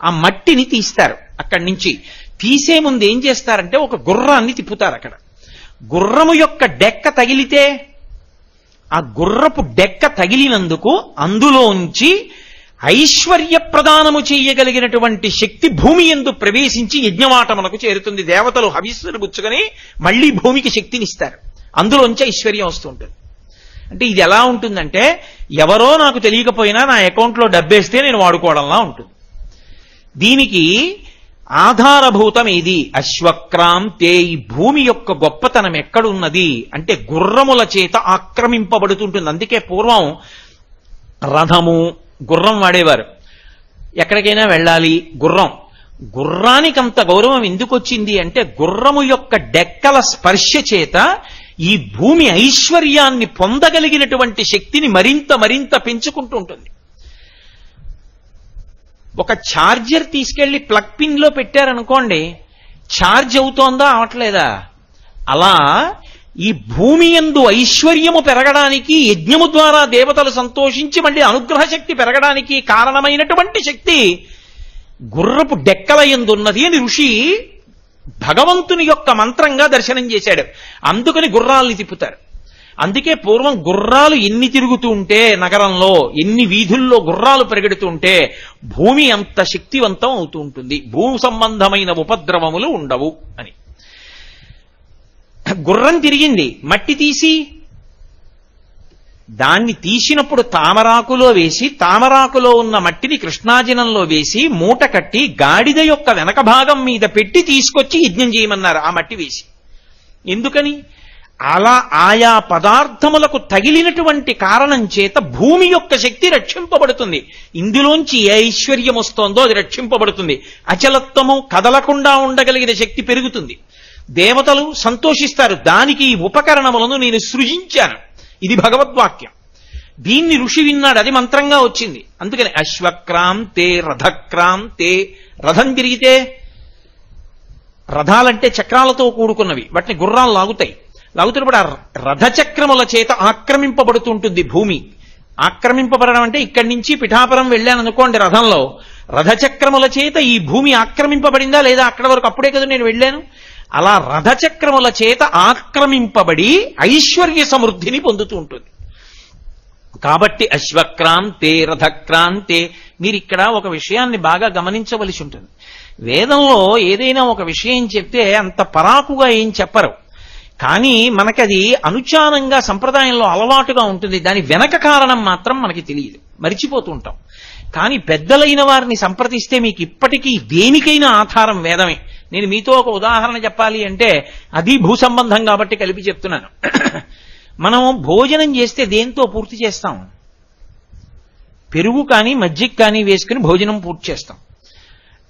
ఆ మట్టిని తీస్తారు. అక్కడి నుంచి తీసే ముందు ఏం చేస్తారంటే ఒక గుర్రాన్ని తిప్పుతారు. అక్కడ గుర్రము యొక్క డెక్క తగిలితే ఆ గుర్రపు డెక్క తగిలినందుకు అందులోంచి ఐశ్వర్య ప్రదానము చేయగలిగినటువంటి శక్తి భూమి యందు ప్రవేశించి యజ్ఞవాటమునకు చేరుతుంది. దేవతలు హవిస్సును పుచ్చుకొని మళ్లీ భూమికి శక్తినిస్తారు. అందులోంచి ఐశ్వర్యం వస్తుంటుంది. అంటే ఇది ఎలా ఉంటుందంటే ఎవరో నాకు తెలియకపోయినా నా అకౌంట్లో డబ్బేస్తే నేను వాడుకోవడంలా ఉంటుంది. దీనికి ఆధారభూతం ఏది? అశ్వక్రాంతే. ఈ భూమి యొక్క గొప్పతనం ఎక్కడున్నది అంటే గుర్రముల చేత ఆక్రమింపబడుతుంటుంది. అందుకే పూర్వం రథము, గుర్రం వాడేవారు. ఎక్కడికైనా వెళ్ళాలి గుర్రానికి అంత గౌరవం ఎందుకు వచ్చింది అంటే గుర్రము యొక్క డెక్కల స్పర్శ చేత ఈ భూమి ఐశ్వర్యాన్ని పొందగలిగినటువంటి శక్తిని మరింత మరింత పెంచుకుంటూ ఉంటుంది. ఒక ఛార్జర్ తీసుకెళ్లి ప్లగ్ పిన్ లో పెట్టారనుకోండి, ఛార్జ్ అవుతోందా అవట్లేదా? అలా ఈ భూమి యందు ఐశ్వర్యము పెరగడానికి యజ్ఞము ద్వారా దేవతలు సంతోషించి మళ్ళీ అనుగ్రహ శక్తి పెరగడానికి కారణమైనటువంటి శక్తి గుర్రపు డెక్కల యందు ఉన్నది అని ఋషి భగవంతుని యొక్క మంత్రంగా దర్శనం చేశాడు. అందుకని గుర్రాల్ని తిప్పుతారు. అందుకే పూర్వం గుర్రాలు ఎన్ని తిరుగుతూ ఉంటే నగరంలో, ఎన్ని వీధుల్లో గుర్రాలు పరిగెడుతూ ఉంటే భూమి అంత శక్తివంతం అవుతూ ఉంటుంది, భూ సంబంధమైన ఉపద్రవములు ఉండవు అని. గుర్రం తిరిగింది, మట్టి తీసి దాన్ని తీసినప్పుడు తామరాకులో వేసి, తామరాకులో ఉన్న మట్టిని కృష్ణాజినంలో వేసి మూట కట్టి గాడిద యొక్క వెనక భాగం మీద పెట్టి తీసుకొచ్చి యజ్ఞం చేయమన్నారు ఆ మట్టి వేసి. ఎందుకని? అలా ఆయా పదార్థములకు తగిలినటువంటి కారణం చేత భూమి యొక్క శక్తి రక్షింపబడుతుంది. ఇందులోంచి ఏ ఐశ్వర్యం వస్తోందో అది రక్షింపబడుతుంది. అచలత్వము, కదలకుండా ఉండగలిగిన శక్తి పెరుగుతుంది. దేవతలు సంతోషిస్తారు, దానికి ఈ ఉపకరణములను నేను సృజించాను. ఇది భగవద్వాక్యం. దీన్ని ఋషి విన్నాడు, అది మంత్రంగా వచ్చింది. అందుకని అశ్వక్రాంతే రథక్రాంతే. రథం తిరిగితే, రథాలంటే చక్రాలతో కూడుకున్నవి, వాటిని గుర్రాలు లాగుతాయి. లాగుతున్నప్పుడు ఆ రథచక్రముల చేత ఆక్రమింపబడుతుంటుంది భూమి. ఆక్రమింపబడడం అంటే ఇక్కడి నుంచి పిఠాపురం వెళ్ళాను అనుకోండి రథంలో, రథచక్రముల చేత ఈ భూమి ఆక్రమింపబడిందా లేదా? అక్కడ వరకు అప్పుడే కదా నేను వెళ్ళాను. అలా రథచక్రముల చేత ఆక్రమింపబడి ఐశ్వర్య సమృద్ధిని పొందుతూ ఉంటుంది. కాబట్టి అశ్వక్రాంతే రథక్రాంతే. మీరు ఇక్కడ ఒక విషయాన్ని బాగా గమనించవలసి ఉంటుంది. వేదంలో ఏదైనా ఒక విషయం చెప్తే అంత పరాకుగా ఏం చెప్పరు, కానీ మనకది అనుచానంగా సంప్రదాయంలో అలవాటుగా ఉంటుంది. దాని వెనక కారణం మాత్రం మనకి తెలియదు, మరిచిపోతూ ఉంటాం. కానీ పెద్దలైన వారిని సంప్రదిస్తే మీకు ఇప్పటికీ దేనికైనా ఆధారం వేదమే. నేను మీతో ఒక ఉదాహరణ చెప్పాలి అంటే అది భూ సంబంధం కాబట్టి కలిపి చెప్తున్నాను. మనం భోజనం చేస్తే దేంతో పూర్తి చేస్తాం? పెరుగు కానీ మజ్జిగ కానీ వేసుకుని భోజనం పూర్తి చేస్తాం.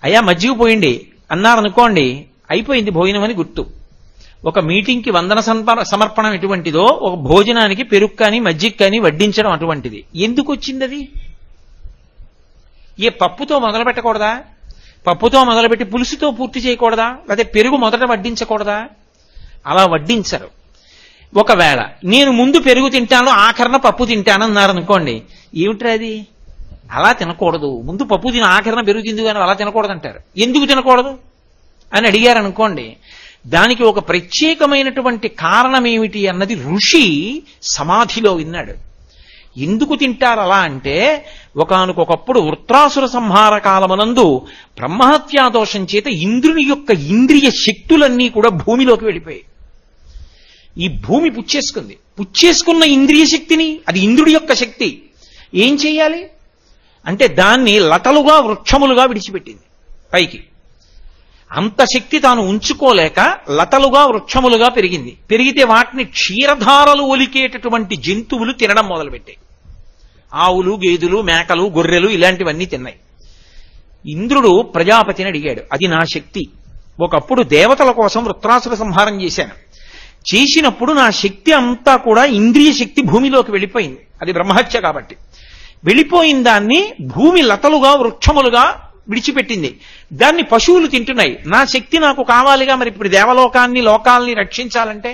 అయ్యా మజ్జిగ పోయింది అన్నారనుకోండి, అయిపోయింది భోజనం అని గుర్తు. ఒక మీటింగ్కి వందన సమర్పణం ఎటువంటిదో, ఒక భోజనానికి పెరుగు కానీ మజ్జిగ కానీ వడ్డించడం అటువంటిది. ఎందుకు వచ్చింది అది? ఏ పప్పుతో మొదలు పెట్టకూడదా? పప్పుతో మొదలుపెట్టి పులుసుతో పూర్తి చేయకూడదా? లేకపోతే పెరుగు మొదట వడ్డించకూడదా? అలా వడ్డించరు. ఒకవేళ నేను ముందు పెరుగు తింటాను ఆఖరణ పప్పు తింటాను అన్నారనుకోండి, ఏమిట్రా అది? అలా తినకూడదు, ముందు పప్పు తిని ఆఖరణ పెరుగు తిందు కానీ అలా తినకూడదు అంటారు. ఎందుకు తినకూడదు అని అడిగారనుకోండి, దానికి ఒక ప్రత్యేకమైనటువంటి కారణం ఏమిటి అన్నది ఋషి సమాధిలో విన్నాడు. ఎందుకు తింటారు అలా అంటే, ఒకానొకప్పుడు వృత్రాసుర సంహార కాలమునందు బ్రహ్మహత్యాదోషం చేత ఇంద్రుని యొక్క ఇంద్రియ శక్తులన్నీ కూడా భూమిలోకి వెళ్ళిపోయాయి. ఈ భూమి పుచ్చేసుకుంది. పుచ్చేసుకున్న ఇంద్రియ శక్తిని, అది ఇంద్రుడి యొక్క శక్తి, ఏం చెయ్యాలి అంటే దాన్ని లతలుగా వృక్షములుగా విడిచిపెట్టింది పైకి. అంత శక్తి తాను ఉంచుకోలేక లతలుగా వృక్షములుగా పెరిగింది. పెరిగితే వాటిని క్షీరధారలు ఒలికేటటువంటి జంతువులు తినడం మొదలుపెట్టాయి. ఆవులు, గేదెలు, మేకలు, గొర్రెలు ఇలాంటివన్నీ తిన్నాయి. ఇంద్రుడు ప్రజాపతిని అడిగాడు, అది నా శక్తి. ఒకప్పుడు దేవతల కోసం వృత్రాసుర సంహారం చేశాను. చేసినప్పుడు నా శక్తి అంతా కూడా ఇంద్రియ శక్తి భూమిలోకి వెళ్ళిపోయింది. అది బ్రహ్మహత్య కాబట్టి. వెళ్ళిపోయిన దాన్ని భూమి లతలుగా వృక్షములుగా విడిచిపెట్టింది. దాన్ని పశువులు తింటున్నాయి. నా శక్తి నాకు కావాలిగా, మరి ఇప్పుడు దేవలోకాన్ని లోకాల్ని రక్షించాలంటే,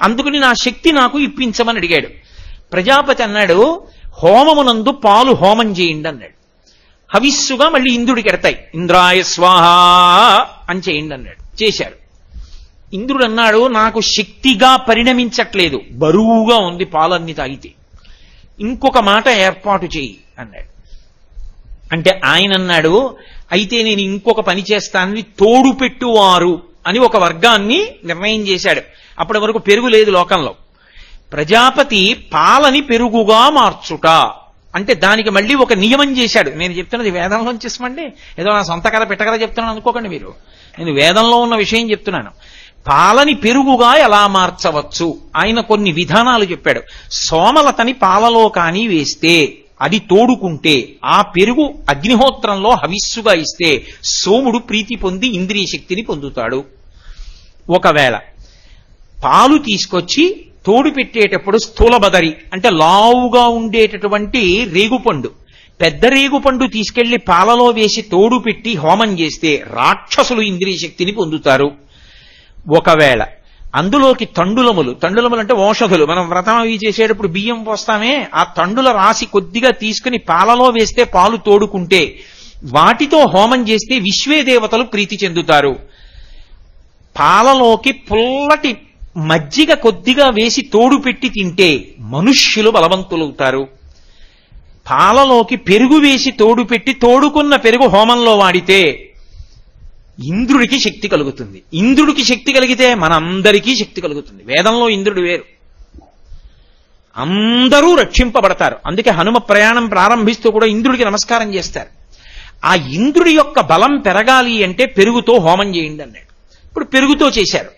అందుకని నా శక్తి నాకు ఇప్పించమని అడిగాడు. ప్రజాపతి అన్నాడు, హోమమునందు పాలు హోమం చేయండి అన్నాడు. హవిస్సుగా మళ్ళీ ఇంద్రుడికి ఎడతాయి. ఇంద్రాయ స్వాహ అని చేయండి అన్నాడు. చేశారు. ఇంద్రుడు అన్నాడు, నాకు శక్తిగా పరిణమించట్లేదు, బరువుగా ఉంది పాలన్నీ తాగితే, ఇంకొక మాట ఏర్పాటు చేయి అన్నాడు. అంటే ఆయన అన్నాడు, అయితే నేను ఇంకొక పని చేస్తానని తోడు పెట్టువారు అని ఒక వర్గాన్ని నిర్ణయం చేశాడు. అప్పటి వరకు పెరుగు లేదు లోకంలో. ప్రజాపతి పాలని పెరుగుగా మార్చుట అంటే దానికి మళ్ళీ ఒక నియమం చేశాడు. నేను చెప్తున్నది వేదంలో చేసమండి, ఏదో నా సొంత కథ పెట్టకథ చెప్తున్నాను అనుకోకండి మీరు. నేను వేదంలో ఉన్న విషయం చెప్తున్నాను. పాలని పెరుగుగా ఎలా మార్చవచ్చు ఆయన కొన్ని విధానాలు చెప్పాడు. సోమలతని పాలలో కానీ వేస్తే, అది తోడుకుంటే, ఆ పెరుగు అగ్నిహోత్రంలో హవిస్సుగా ఇస్తే సోముడు ప్రీతి పొంది ఇంద్రియ శక్తిని పొందుతాడు. ఒకవేళ పాలు తీసుకొచ్చి తోడు పెట్టేటప్పుడు స్థూలబదరి అంటే లావుగా ఉండేటటువంటి రేగుపండు, పెద్ద రేగుపండు తీసుకెళ్లి పాలలో వేసి తోడు పెట్టి హోమం చేస్తే రాక్షసులు ఇంద్రియ శక్తిని పొందుతారు. ఒకవేళ అందులోకి తండులములు అంటే ఓషధులు, మనం వ్రతం అవి చేసేటప్పుడు బియ్యం పోస్తామే, ఆ తండుల రాసి కొద్దిగా తీసుకుని పాలలో వేస్తే పాలు తోడుకుంటే, వాటితో హోమం చేస్తే విశ్వే దేవతలు ప్రీతి చెందుతారు. పాలలోకి పుల్లటి మజ్జిగ కొద్దిగా వేసి తోడు పెట్టి తింటే మనుష్యులు బలవంతులవుతారు. పాలలోకి పెరుగు వేసి తోడు పెట్టి తోడుకున్న పెరుగు హోమంలో వాడితే ఇంద్రుడికి శక్తి కలుగుతుంది. ఇంద్రుడికి శక్తి కలిగితే మనందరికీ శక్తి కలుగుతుంది. వేదంలో ఇంద్రుడు వేరు, అందరూ రక్షింపబడతారు. అందుకే హనుమ ప్రయాణం ప్రారంభిస్తూ కూడా ఇంద్రుడికి నమస్కారం చేస్తారు. ఆ ఇంద్రుడి యొక్క బలం పెరగాలి అంటే పెరుగుతో హోమం చేయండి అన్నాడు. ఇప్పుడు పెరుగుతో చేశారు.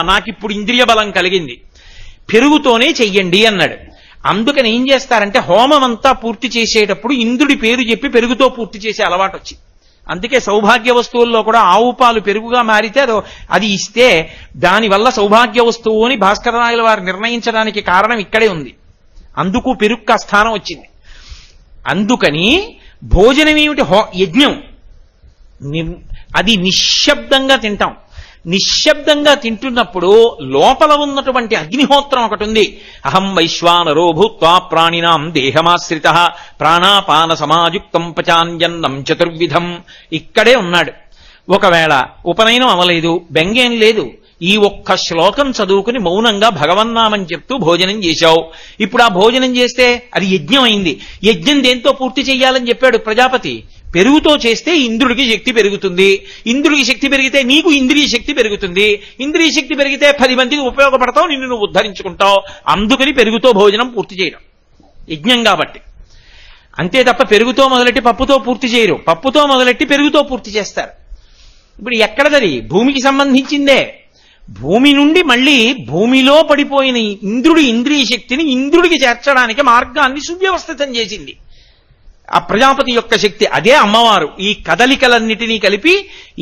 నాకిప్పుడు ఇంద్రియ బలం కలిగింది, పెరుగుతోనే చెయ్యండి అన్నాడు. అందుకని ఏం చేస్తారంటే హోమం అంతా పూర్తి చేసేటప్పుడు ఇంద్రుడి పేరు చెప్పి పెరుగుతో పూర్తి చేసే అలవాటు వచ్చింది. అందుకే సౌభాగ్య వస్తువుల్లో కూడా ఆవు పాలు పెరుగుగా మారితే అది ఇస్తే దానివల్ల సౌభాగ్య వస్తువు అని భాస్కరరాయల వారు నిర్ణయించడానికి కారణం ఇక్కడే ఉంది. అందుకు పెరుగు ఆ స్థానం వచ్చింది. అందుకని భోజనం ఏమిటి? యజ్ఞం. అది నిశ్శబ్దంగా తింటాం. నిశ్శబ్దంగా తింటున్నప్పుడు లోపల ఉన్నటువంటి అగ్నిహోత్రం ఒకటి ఉంది. అహం వైశ్వానరో భూత్వా ప్రాణినాం దేహమాశ్రిత ప్రాణాపాన సమాయుక్తం పచాన్యన్నం చతుర్విధం. ఇక్కడే ఉన్నాడు. ఒకవేళ ఉపనయనం అవలేదు, బెంగేం లేదు, ఈ ఒక్క శ్లోకం చదువుకుని మౌనంగా భగవన్నామని చెప్తూ భోజనం చేశావు. ఇప్పుడు ఆ భోజనం చేస్తే అది యజ్ఞం అయింది. యజ్ఞం దేంతో పూర్తి చెయ్యాలని చెప్పాడు ప్రజాపతి? పెరుగుతో చేస్తే ఇంద్రుడికి శక్తి పెరుగుతుంది. ఇంద్రుడికి శక్తి పెరిగితే నీకు ఇంద్రియ శక్తి పెరుగుతుంది. ఇంద్రియ శక్తి పెరిగితే 10 మందికి ఉపయోగపడతావు, నిన్ను నువ్వు ఉద్ధరించుకుంటావు. అందుకని పెరుగుతో భోజనం పూర్తి చేయడం యజ్ఞం కాబట్టి. అంతే తప్ప పెరుగుతో మొదలెట్టి పప్పుతో పూర్తి చేయరు. పప్పుతో మొదలెట్టి పెరుగుతో పూర్తి చేస్తారు. ఇప్పుడు ఎక్కడదది? భూమికి సంబంధించిందే. భూమి నుండి మళ్ళీ భూమిలో పడిపోయిన ఇంద్రుడి ఇంద్రియ శక్తిని ఇంద్రుడికి చేర్చడానికి మార్గాన్ని సువ్యవస్థితం చేసింది ఆ ప్రజాపతి యొక్క శక్తి. అదే అమ్మవారు. ఈ కదలికలన్నిటినీ కలిపి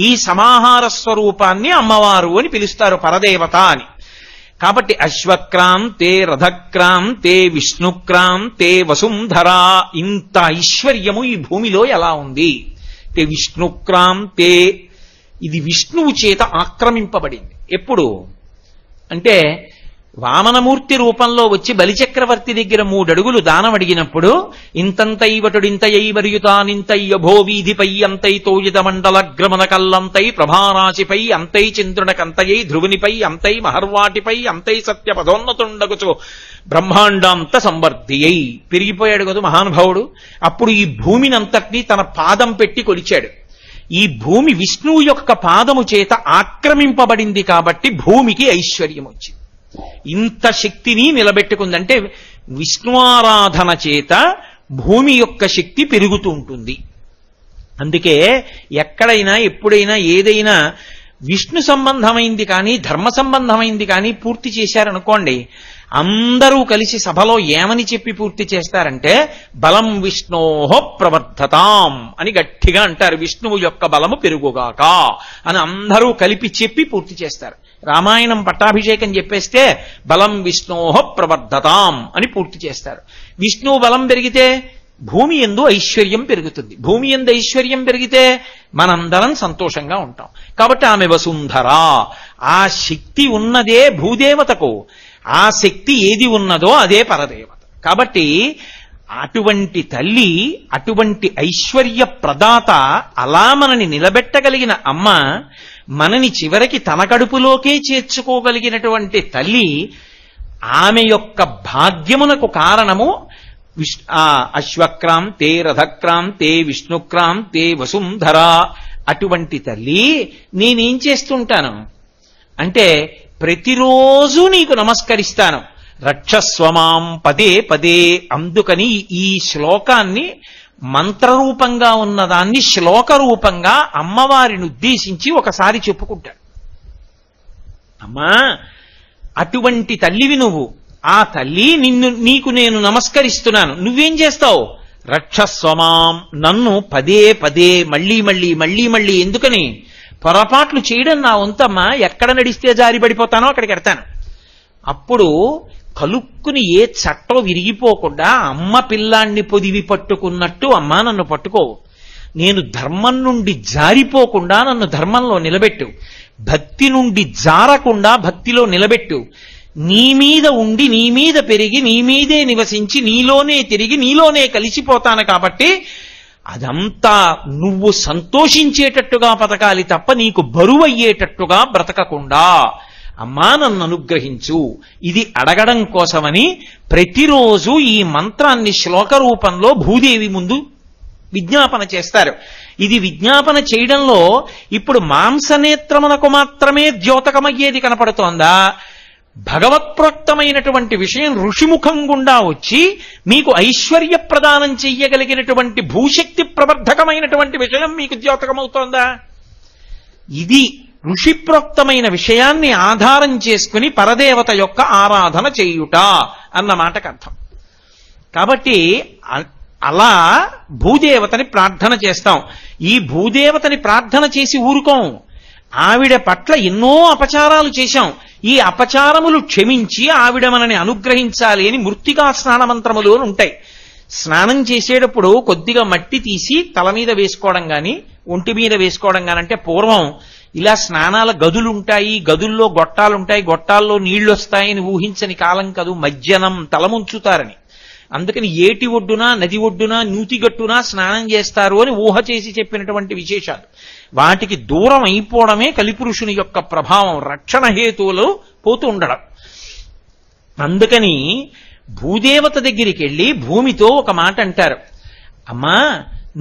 ఈ సమాహార స్వరూపాన్ని అమ్మవారు అని పిలుస్తారు, పరదేవత అని. కాబట్టి అశ్వక్రాంతే రథక్రాంతే విష్ణుక్రాంతే వసుంధరా. ఇంత ఐశ్వర్యము ఈ భూమిలో ఎలా ఉంది? విష్ణుక్రాంతే, ఇది విష్ణువు చేత ఆక్రమింపబడింది. ఎప్పుడు అంటే వామనమూర్తి రూపంలో వచ్చి బలిచక్రవర్తి దగ్గర 3 అడుగులు దానం అడిగినప్పుడు ఇంతంతైవటుడింతయైవర్యుతానింతయ్య భోవీధిపై అంతై తోయిత మండలగ్రమణ కల్లంతై ప్రభారాశిపై అంతై చంద్రునకంతయై ధ్రువునిపై అంతై మహర్వాటిపై అంతై సత్యపదోన్నతుండగుచు బ్రహ్మాండాంత సంవర్ధి అయి పెరిగిపోయాడు కదా మహానుభావుడు. అప్పుడు ఈ భూమినంతటినీ తన పాదం పెట్టి కొలిచాడు. ఈ భూమి విష్ణువు యొక్క పాదము చేత ఆక్రమింపబడింది కాబట్టి భూమికి ఐశ్వర్యం వచ్చింది. ఇంత శక్తిని నిలబెట్టుకుందంటే విష్ణువారాధన చేత భూమి యొక్క శక్తి పెరుగుతూ ఉంటుంది. అందుకే ఎక్కడైనా ఎప్పుడైనా ఏదైనా విష్ణు సంబంధమైంది కానీ ధర్మ సంబంధమైంది కానీ పూర్తి చేశారనుకోండి, అందరూ కలిసి సభలో ఏమని చెప్పి పూర్తి చేస్తారంటే బలం విష్ణోహ ప్రవర్ధతాం అని గట్టిగా అంటారు. విష్ణువు యొక్క బలము పెరుగుగాక అని అందరూ కలిపి చెప్పి పూర్తి చేస్తారు. రామాయణం పట్టాభిషేకం చెప్పేస్తే బలం విష్ణోహ ప్రవర్ధతాం అని పూర్తి చేస్తారు. విష్ణువు బలం పెరిగితే భూమి యందు ఐశ్వర్యం పెరుగుతుంది. భూమి యందు ఐశ్వర్యం పెరిగితే మనందరం సంతోషంగా ఉంటాం. కాబట్టి ఆమె వసుంధర. ఆ శక్తి ఉన్నదే భూదేవతకు. ఆ శక్తి ఏది ఉన్నదో అదే పరదేవత. కాబట్టి అటువంటి తల్లి, అటువంటి ఐశ్వర్య ప్రదాత, అలా మనని నిలబెట్టగలిగిన అమ్మ, మనని చివరికి తన కడుపులోకే చేర్చుకోగలిగినటువంటి తల్లి, ఆమె యొక్క భాగ్యమునకు కారణము అశ్వక్రాంతే రథక్రాంతే విష్ణుక్రాంతే వసుంధర. అటువంటి తల్లి నేనేం చేస్తుంటాను అంటే ప్రతిరోజు నీకు నమస్కరిస్తాను. రక్షస్వమాం పదే పదే. అందుకని ఈ శ్లోకాన్ని మంత్రరూపంగా ఉన్నదాన్ని శ్లోక రూపంగా అమ్మవారిని ఉద్దేశించి ఒకసారి చెప్పుకుంటాడు. అమ్మా, అటువంటి తల్లివి నువ్వు. ఆ తల్లి నీకు నేను నమస్కరిస్తున్నాను. నువ్వేం చేస్తావు? రక్షస్వమాం, నన్ను పదే పదే మళ్ళీ మళ్ళీ మళ్ళీ మళ్ళీ. ఎందుకని? పొరపాట్లు చేయడం నా వంతమ్మా. ఎక్కడ నడిస్తే జారి పడిపోతానో అక్కడికి ఎడతాను. అప్పుడు కలుక్కుని ఏ చట్టం విరిగిపోకుండా అమ్మ పిల్లాన్ని పొదివి పట్టుకున్నట్టు అమ్మా నన్ను పట్టుకోవు. నేను ధర్మం నుండి జారిపోకుండా నన్ను ధర్మంలో నిలబెట్టు, భక్తి నుండి జారకుండా భక్తిలో నిలబెట్టు, నీ మీద ఉండి నీ మీద పెరిగి నీ మీదే నివసించి నీలోనే తిరిగి నీలోనే కలిసిపోతాను కాబట్టి అదంతా నువ్వు సంతోషించేటట్టుగా బతకాలి తప్ప నీకు బరువయ్యేటట్టుగా బ్రతకకుండా అమ్మా నన్ను అనుగ్రహించు. ఇది అడగడం కోసమని ప్రతిరోజు ఈ మంత్రాన్ని శ్లోక రూపంలో భూదేవి ముందు విజ్ఞాపన చేస్తారు. ఇది విజ్ఞాపన చేయడంలో ఇప్పుడు మాంసనేత్రమునకు మాత్రమే ద్యోతకమయ్యేది కనపడుతోందా? భగవత్ప్రోక్తమైనటువంటి విషయం ఋషిముఖం గుండా వచ్చి మీకు ఐశ్వర్య ప్రదానం చెయ్యగలిగినటువంటి భూశక్తి ప్రవర్ధకమైనటువంటి విషయం మీకు ద్యోతకమవుతోందా? ఇది ఋషిప్రోక్తమైన విషయాన్ని ఆధారం చేసుకుని పరదేవత యొక్క ఆరాధన చేయుట అన్న మాటకు అర్థం. కాబట్టి అలా భూదేవతని ప్రార్థన చేస్తాం. ఈ భూదేవతని ప్రార్థన చేసి ఊరుకోం. ఆవిడ పట్ల ఎన్నో అపచారాలు చేశాం. ఈ అపచారములు క్షమించి ఆవిడ మనని అనుగ్రహించాలి అని మృత్తికా స్నాన మంత్రములు ఉంటాయి. స్నానం చేసేటప్పుడు కొద్దిగా మట్టి తీసి తల మీద వేసుకోవడం గాని ఒంటి మీద వేసుకోవడం గాని, అంటే పూర్వం ఇలా స్నానాల గదులుంటాయి, గదుల్లో గొట్టాలుంటాయి, గొట్టాల్లో నీళ్లు వస్తాయని ఊహించని కాలం కాదు, మజ్జనం తలముంచుతారని. అందుకని ఏటి ఒడ్డున నది ఒడ్డున నూతిగట్టున స్నానం చేస్తారు అని ఊహ చేసి చెప్పినటువంటి విశేషాలు. వాటికి దూరం అయిపోవడమే కలిపురుషుని యొక్క ప్రభావం, రక్షణ హేతువులు పోతూ ఉండడం. అందుకని భూదేవత దగ్గరికి వెళ్ళి భూమితో ఒక మాట అంటారు, అమ్మా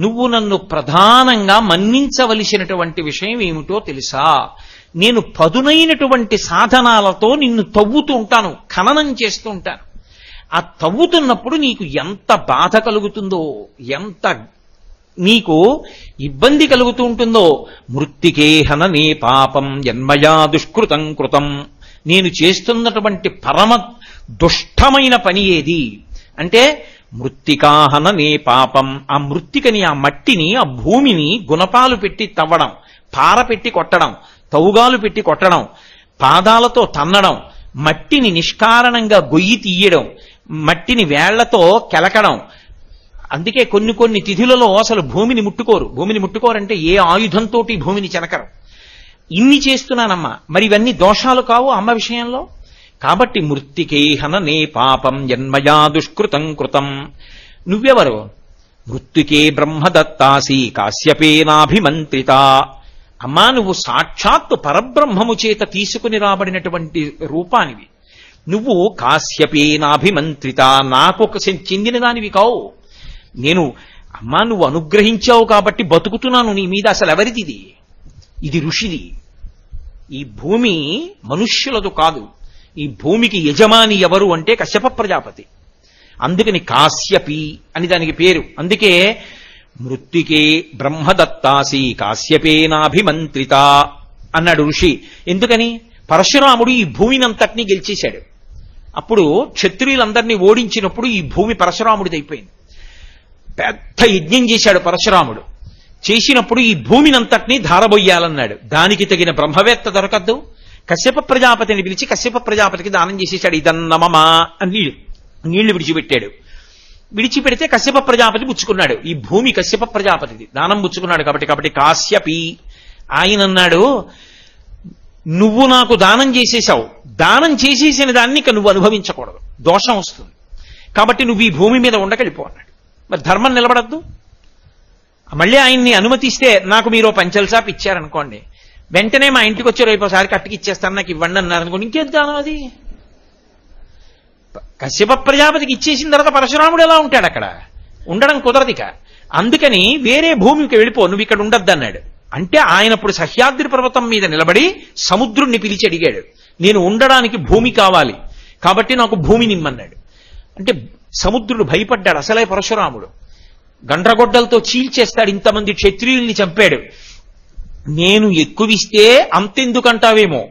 నువ్వు నన్ను ప్రధానంగా మన్నించవలసినటువంటి విషయం ఏమిటో తెలుసా? నేను పదునైనటువంటి సాధనాలతో నిన్ను తవ్వుతూ ఉంటాను, ఖననం చేస్తూ ఉంటాను. ఆ తవ్వుతున్నప్పుడు నీకు ఎంత బాధ కలుగుతుందో, ఎంత నీకు ఇబ్బంది కలుగుతూ ఉంటుందో. మృత్తికే హననే పాపం యన్మయా దుష్కృతం కృతం. నేను చేస్తున్నటువంటి పరమ దుష్టమైన పని ఏది అంటే మృత్తికాహననే పాపం. ఆ మృత్తికని, ఆ మట్టిని, ఆ భూమిని గుణపాలు పెట్టి తవ్వడం, పార పెట్టి కొట్టడం, తవుగాలు పెట్టి కొట్టడం, పాదాలతో తన్నడం, మట్టిని నిష్కారణంగా గొయ్యి తీయడం, మట్టిని వేళ్లతో కెలకడం. అందుకే కొన్ని తిథులలో అసలు భూమిని ముట్టుకోరు. భూమిని ముట్టుకోరంటే ఏ ఆయుధంతో భూమిని చెనకరు. ఇన్ని చేస్తున్నానమ్మా, మరి ఇవన్నీ దోషాలు కావు అమ్మ విషయంలో? కాబట్టి మృత్తికే హననే పాపం యన్మయా దుష్కృతం కృతం. నువ్వెవరు? మృత్తికే బ్రహ్మదత్తాసి కాశ్యపేనాభిమంత్రిత. అమ్మా నువ్వు సాక్షాత్తు పరబ్రహ్మము చేత తీసుకుని రాబడినటువంటి రూపానివి. నువ్వు కాశ్యపేనాభిమంత్రిత, నాకు చెందిన దానివి కావు. నేను అమ్మా నువ్వు అనుగ్రహించావు కాబట్టి బతుకుతున్నాను నీ మీద. అసలు ఎవరిది ఇది? ఇది ఋషిది. ఈ భూమి మనుష్యులదు కాదు. ఈ భూమికి యజమాని ఎవరు అంటే కశ్యప ప్రజాపతి. అందుకని కాశ్యపి అని దానికి పేరు. అందుకే మృత్తికే బ్రహ్మదత్తాసి కాశ్యపేనాభిమంత్రిత అన్నాడు ఋషి. ఎందుకని? పరశురాముడు ఈ భూమినంతటినీ గెలిచేశాడు. అప్పుడు క్షత్రియులందరినీ ఓడించినప్పుడు ఈ భూమి పరశురాముడిది అయిపోయింది. పెద్ద యజ్ఞం చేశాడు పరశురాముడు. చేసినప్పుడు ఈ భూమినంతటినీ ధారబొయ్యాలన్నాడు. దానికి తగిన బ్రహ్మవేత్త దొరకద్దు. కశ్యప ప్రజాపతిని పిలిచి కశ్యప ప్రజాపతికి దానం చేసేశాడు. ఇదన్నమమా అని నీళ్లు విడిచిపెట్టాడు. విడిచిపెడితే కశ్యప ప్రజాపతి పుచ్చుకున్నాడు. ఈ భూమి కశ్యప ప్రజాపతిది, దానం పుచ్చుకున్నాడు. కాబట్టి కాశ్యపి ఆయన అన్నాడు, నువ్వు నాకు దానం చేసేశావు, దానం చేసేసిన దాన్ని ఇక నువ్వు అనుభవించకూడదు, దోషం వస్తుంది. కాబట్టి నువ్వు ఈ భూమి మీద ఉండకెళ్ళిపో అన్నాడు. మరి ధర్మం నిలబడద్దు. మళ్ళీ ఆయన్ని అనుమతిస్తే నాకు మీరు పంచల్సాప్ ఇచ్చారనుకోండి, వెంటనే మా ఇంటికి వచ్చి రేపోసారి కట్టుకి ఇచ్చేస్తాను నాకు ఇవ్వండి అన్నారనుకోండి, ఇంకేం దానం అది? కశ్యప ప్రజాపతికి ఇచ్చేసిన తర్వాత పరశురాముడు ఎలా ఉంటాడు? అక్కడ ఉండడం కుదరదిక. అందుకని వేరే భూమికి వెళ్ళిపో, నువ్వు ఇక్కడ ఉండద్దు అన్నాడు. అంటే ఆయన ఇప్పుడు సహ్యాద్రి పర్వతం మీద నిలబడి సముద్రుణ్ణి పిలిచి అడిగాడు, నేను ఉండడానికి భూమి కావాలి కాబట్టి నాకు భూమి నిమ్మన్నాడు. అంటే సముద్రుడు భయపడ్డాడు. అసలే పరశురాముడు గండ్రగొడ్డలతో చీల్చేస్తాడు, ఇంతమంది క్షత్రియుల్ని చంపాడు. నేను ఎక్కువిస్తే అంతెందుకంటావేమో,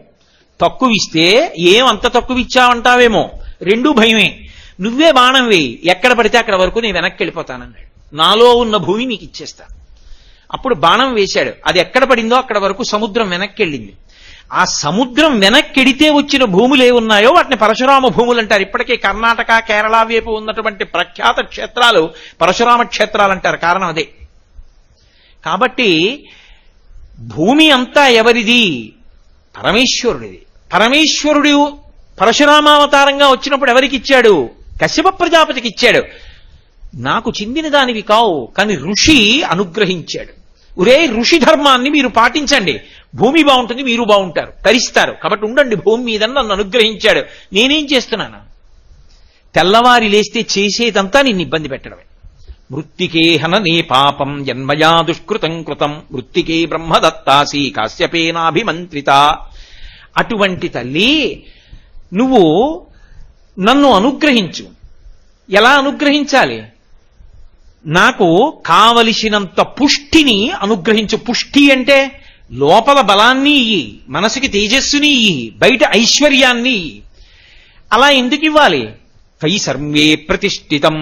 తక్కువిస్తే ఏం అంత తక్కువ ఇచ్చావంటావేమో, రెండూ భయమే. నువ్వే బాణం వేయి, ఎక్కడ పడితే అక్కడ వరకు నేను వెనక్కి వెళ్ళిపోతానన్నాడు. నాలో ఉన్న భూమి నీకు ఇచ్చేస్తాను. అప్పుడు బాణం వేశాడు. అది ఎక్కడ పడిందో అక్కడ వరకు సముద్రం వెనక్కి వెళ్ళింది. ఆ సముద్రం వెనక్కెడితే వచ్చిన భూములు ఏమున్నాయో వాటిని పరశురామ భూములు అంటారు. ఇప్పటికే కర్ణాటక, కేరళ వైపు ఉన్నటువంటి ప్రఖ్యాత క్షేత్రాలు పరశురామ క్షేత్రాలు అంటారు. కారణం అదే. కాబట్టి భూమి అంతా ఎవరిది? పరమేశ్వరుడిది. పరమేశ్వరుడు పరశురామావతారంగా వచ్చినప్పుడు ఎవరికి ఇచ్చాడు? కశ్యప ప్రజాపతికి ఇచ్చాడు. నాకు చెందిన దానివి కావు, కానీ ఋషి అనుగ్రహించాడు. ఒరే ఋషి ధర్మాన్ని మీరు పాటించండి, భూమి బాగుంటుంది, మీరు బాగుంటారు, తరిస్తారు, కాబట్టి ఉండండి భూమి మీద నన్ను అనుగ్రహించాడు. నేనేం చేస్తున్నాను? తెల్లవారి లేస్తే చేసేదంతా నిన్ను ఇబ్బంది పెట్టడమే. మృత్తికే హననే పాపం జన్మయా దుష్కృతం కృతం మృత్తికే బ్రహ్మదత్తాసి కాశ్యపేనాభిమంత్రిత. అటువంటి తల్లి నువ్వు నన్ను అనుగ్రహించు. ఎలా అనుగ్రహించాలి? నాకు కావలసినంత పుష్టిని అనుగ్రహించు. పుష్టి అంటే లోపల బలాన్ని ఇయ్యి, మనసుకి తేజస్సుని ఇయ్యి, బయట ఐశ్వర్యాన్ని ఇయ్యి. అలా ఎందుకు ఇవ్వాలి? కై సర్వే ప్రతిష్ఠితం,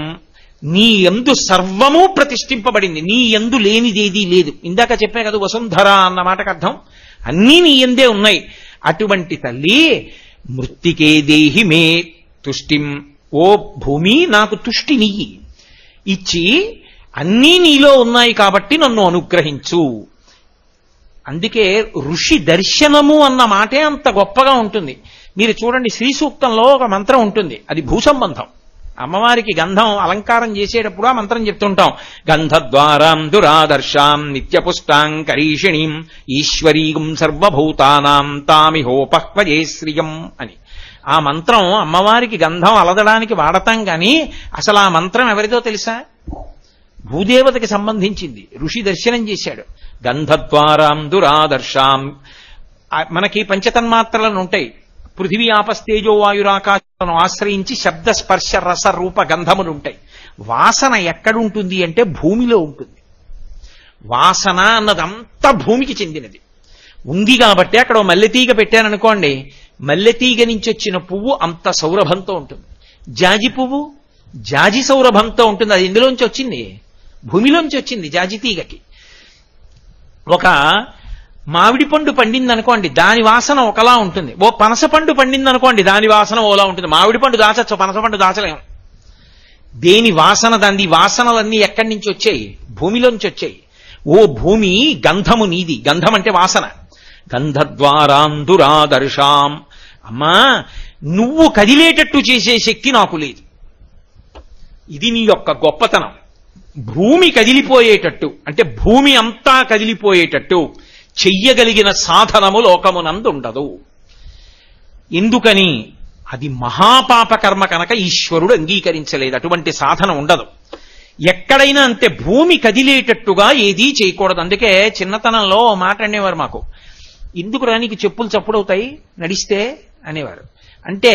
నీ యందు సర్వము ప్రతిష్ఠింపబడింది, నీ యందు లేనిదేదీ లేదు. ఇందాక చెప్పే కదా వసుంధర అన్న మాటకు అర్థం, అన్నీ నీ యందే ఉన్నాయి. అటువంటి తల్లి మృత్తికే దేహి మే తుష్టిం, ఓ భూమి నాకు తుష్టినియ్యి, ఇచ్చి అన్నీ నీలో ఉన్నాయి కాబట్టి నన్ను అనుగ్రహించు. అందుకే ఋషి దర్శనము అన్న మాటే అంత గొప్పగా ఉంటుంది. మీరు చూడండి, శ్రీ సూక్తంలో ఒక మంత్రం ఉంటుంది, అది భూసంబంధం. అమ్మవారికి గంధం అలంకారం చేసేటప్పుడు ఆ మంత్రం చెప్తుంటాం, గంధద్వారాం దురాదర్శాం నిత్యపుష్టాం కరీషిణీం ఈశ్వరీం సర్వభూతానాం తామిహోపహ్వజే శ్రియం అని. ఆ మంత్రం అమ్మవారికి గంధం అలదడానికి వాడతాం కానీ అసలు ఆ మంత్రం ఎవరిదో తెలుసా? భూదేవతకి సంబంధించింది. ఋషి దర్శనం చేశాడు. గంధద్వారాం దురాదర్శాం. మనకి పంచతన్మాత్రలను ఉంటాయి, పృథివీ ఆపస్తేజో వాయురాకాశాలను ఆశ్రయించి శబ్ద స్పర్శ రస రూప గంధములుంటాయి. వాసన ఎక్కడుంటుంది అంటే భూమిలో ఉంటుంది. వాసన అన్నదంతా భూమికి చెందినది. ఉంది కాబట్టి అక్కడ మల్లెతీగ పెట్టాననుకోండి, మల్లెతీగ నుంచి వచ్చిన పువ్వు అంత సౌరభంతో ఉంటుంది. జాజి పువ్వు జాజి సౌరభంతో ఉంటుంది. అది ఎందులోంచి వచ్చింది? భూమిలోంచి వచ్చింది జాజి తీగకి. ఒక మామిడి పండు పండింది అనుకోండి, దాని వాసన ఒకలా ఉంటుంది. ఓ పనస పండు పండింది అనుకోండి, దాని వాసన ఓలా ఉంటుంది. మామిడి పండు దాచచ్చు, పనస పండు దాచలేము. దేని వాసన దాని. వాసనలన్నీ ఎక్కడి నుంచి వచ్చాయి? భూమిలోంచి వచ్చాయి. ఓ భూమి, గంధము నీది. గంధం అంటే వాసన. గంధద్వారాం దురాదర్శాం. అమ్మా, నువ్వు కదిలేటట్టు చేసే శక్తి నాకు లేదు. ఇది నీ యొక్క గొప్పతనం. భూమి కదిలిపోయేటట్టు అంటే భూమి అంతా కదిలిపోయేటట్టు చెయ్యగలిగిన సాధనము లోకమునందుండదు. ఎందుకని? అది మహాపాపకర్మ కనుక ఈశ్వరుడు అంగీకరించలేదు. అటువంటి సాధన ఉండదు. ఎక్కడైనా అంతే, భూమి కదిలేటట్టుగా ఏదీ చేయకూడదు. అందుకే చిన్నతనంలో మాట అనేవారు మాకు, ఎందుకురా నీకు చెప్పులు చప్పుడవుతాయి నడిస్తే అనేవారు. అంటే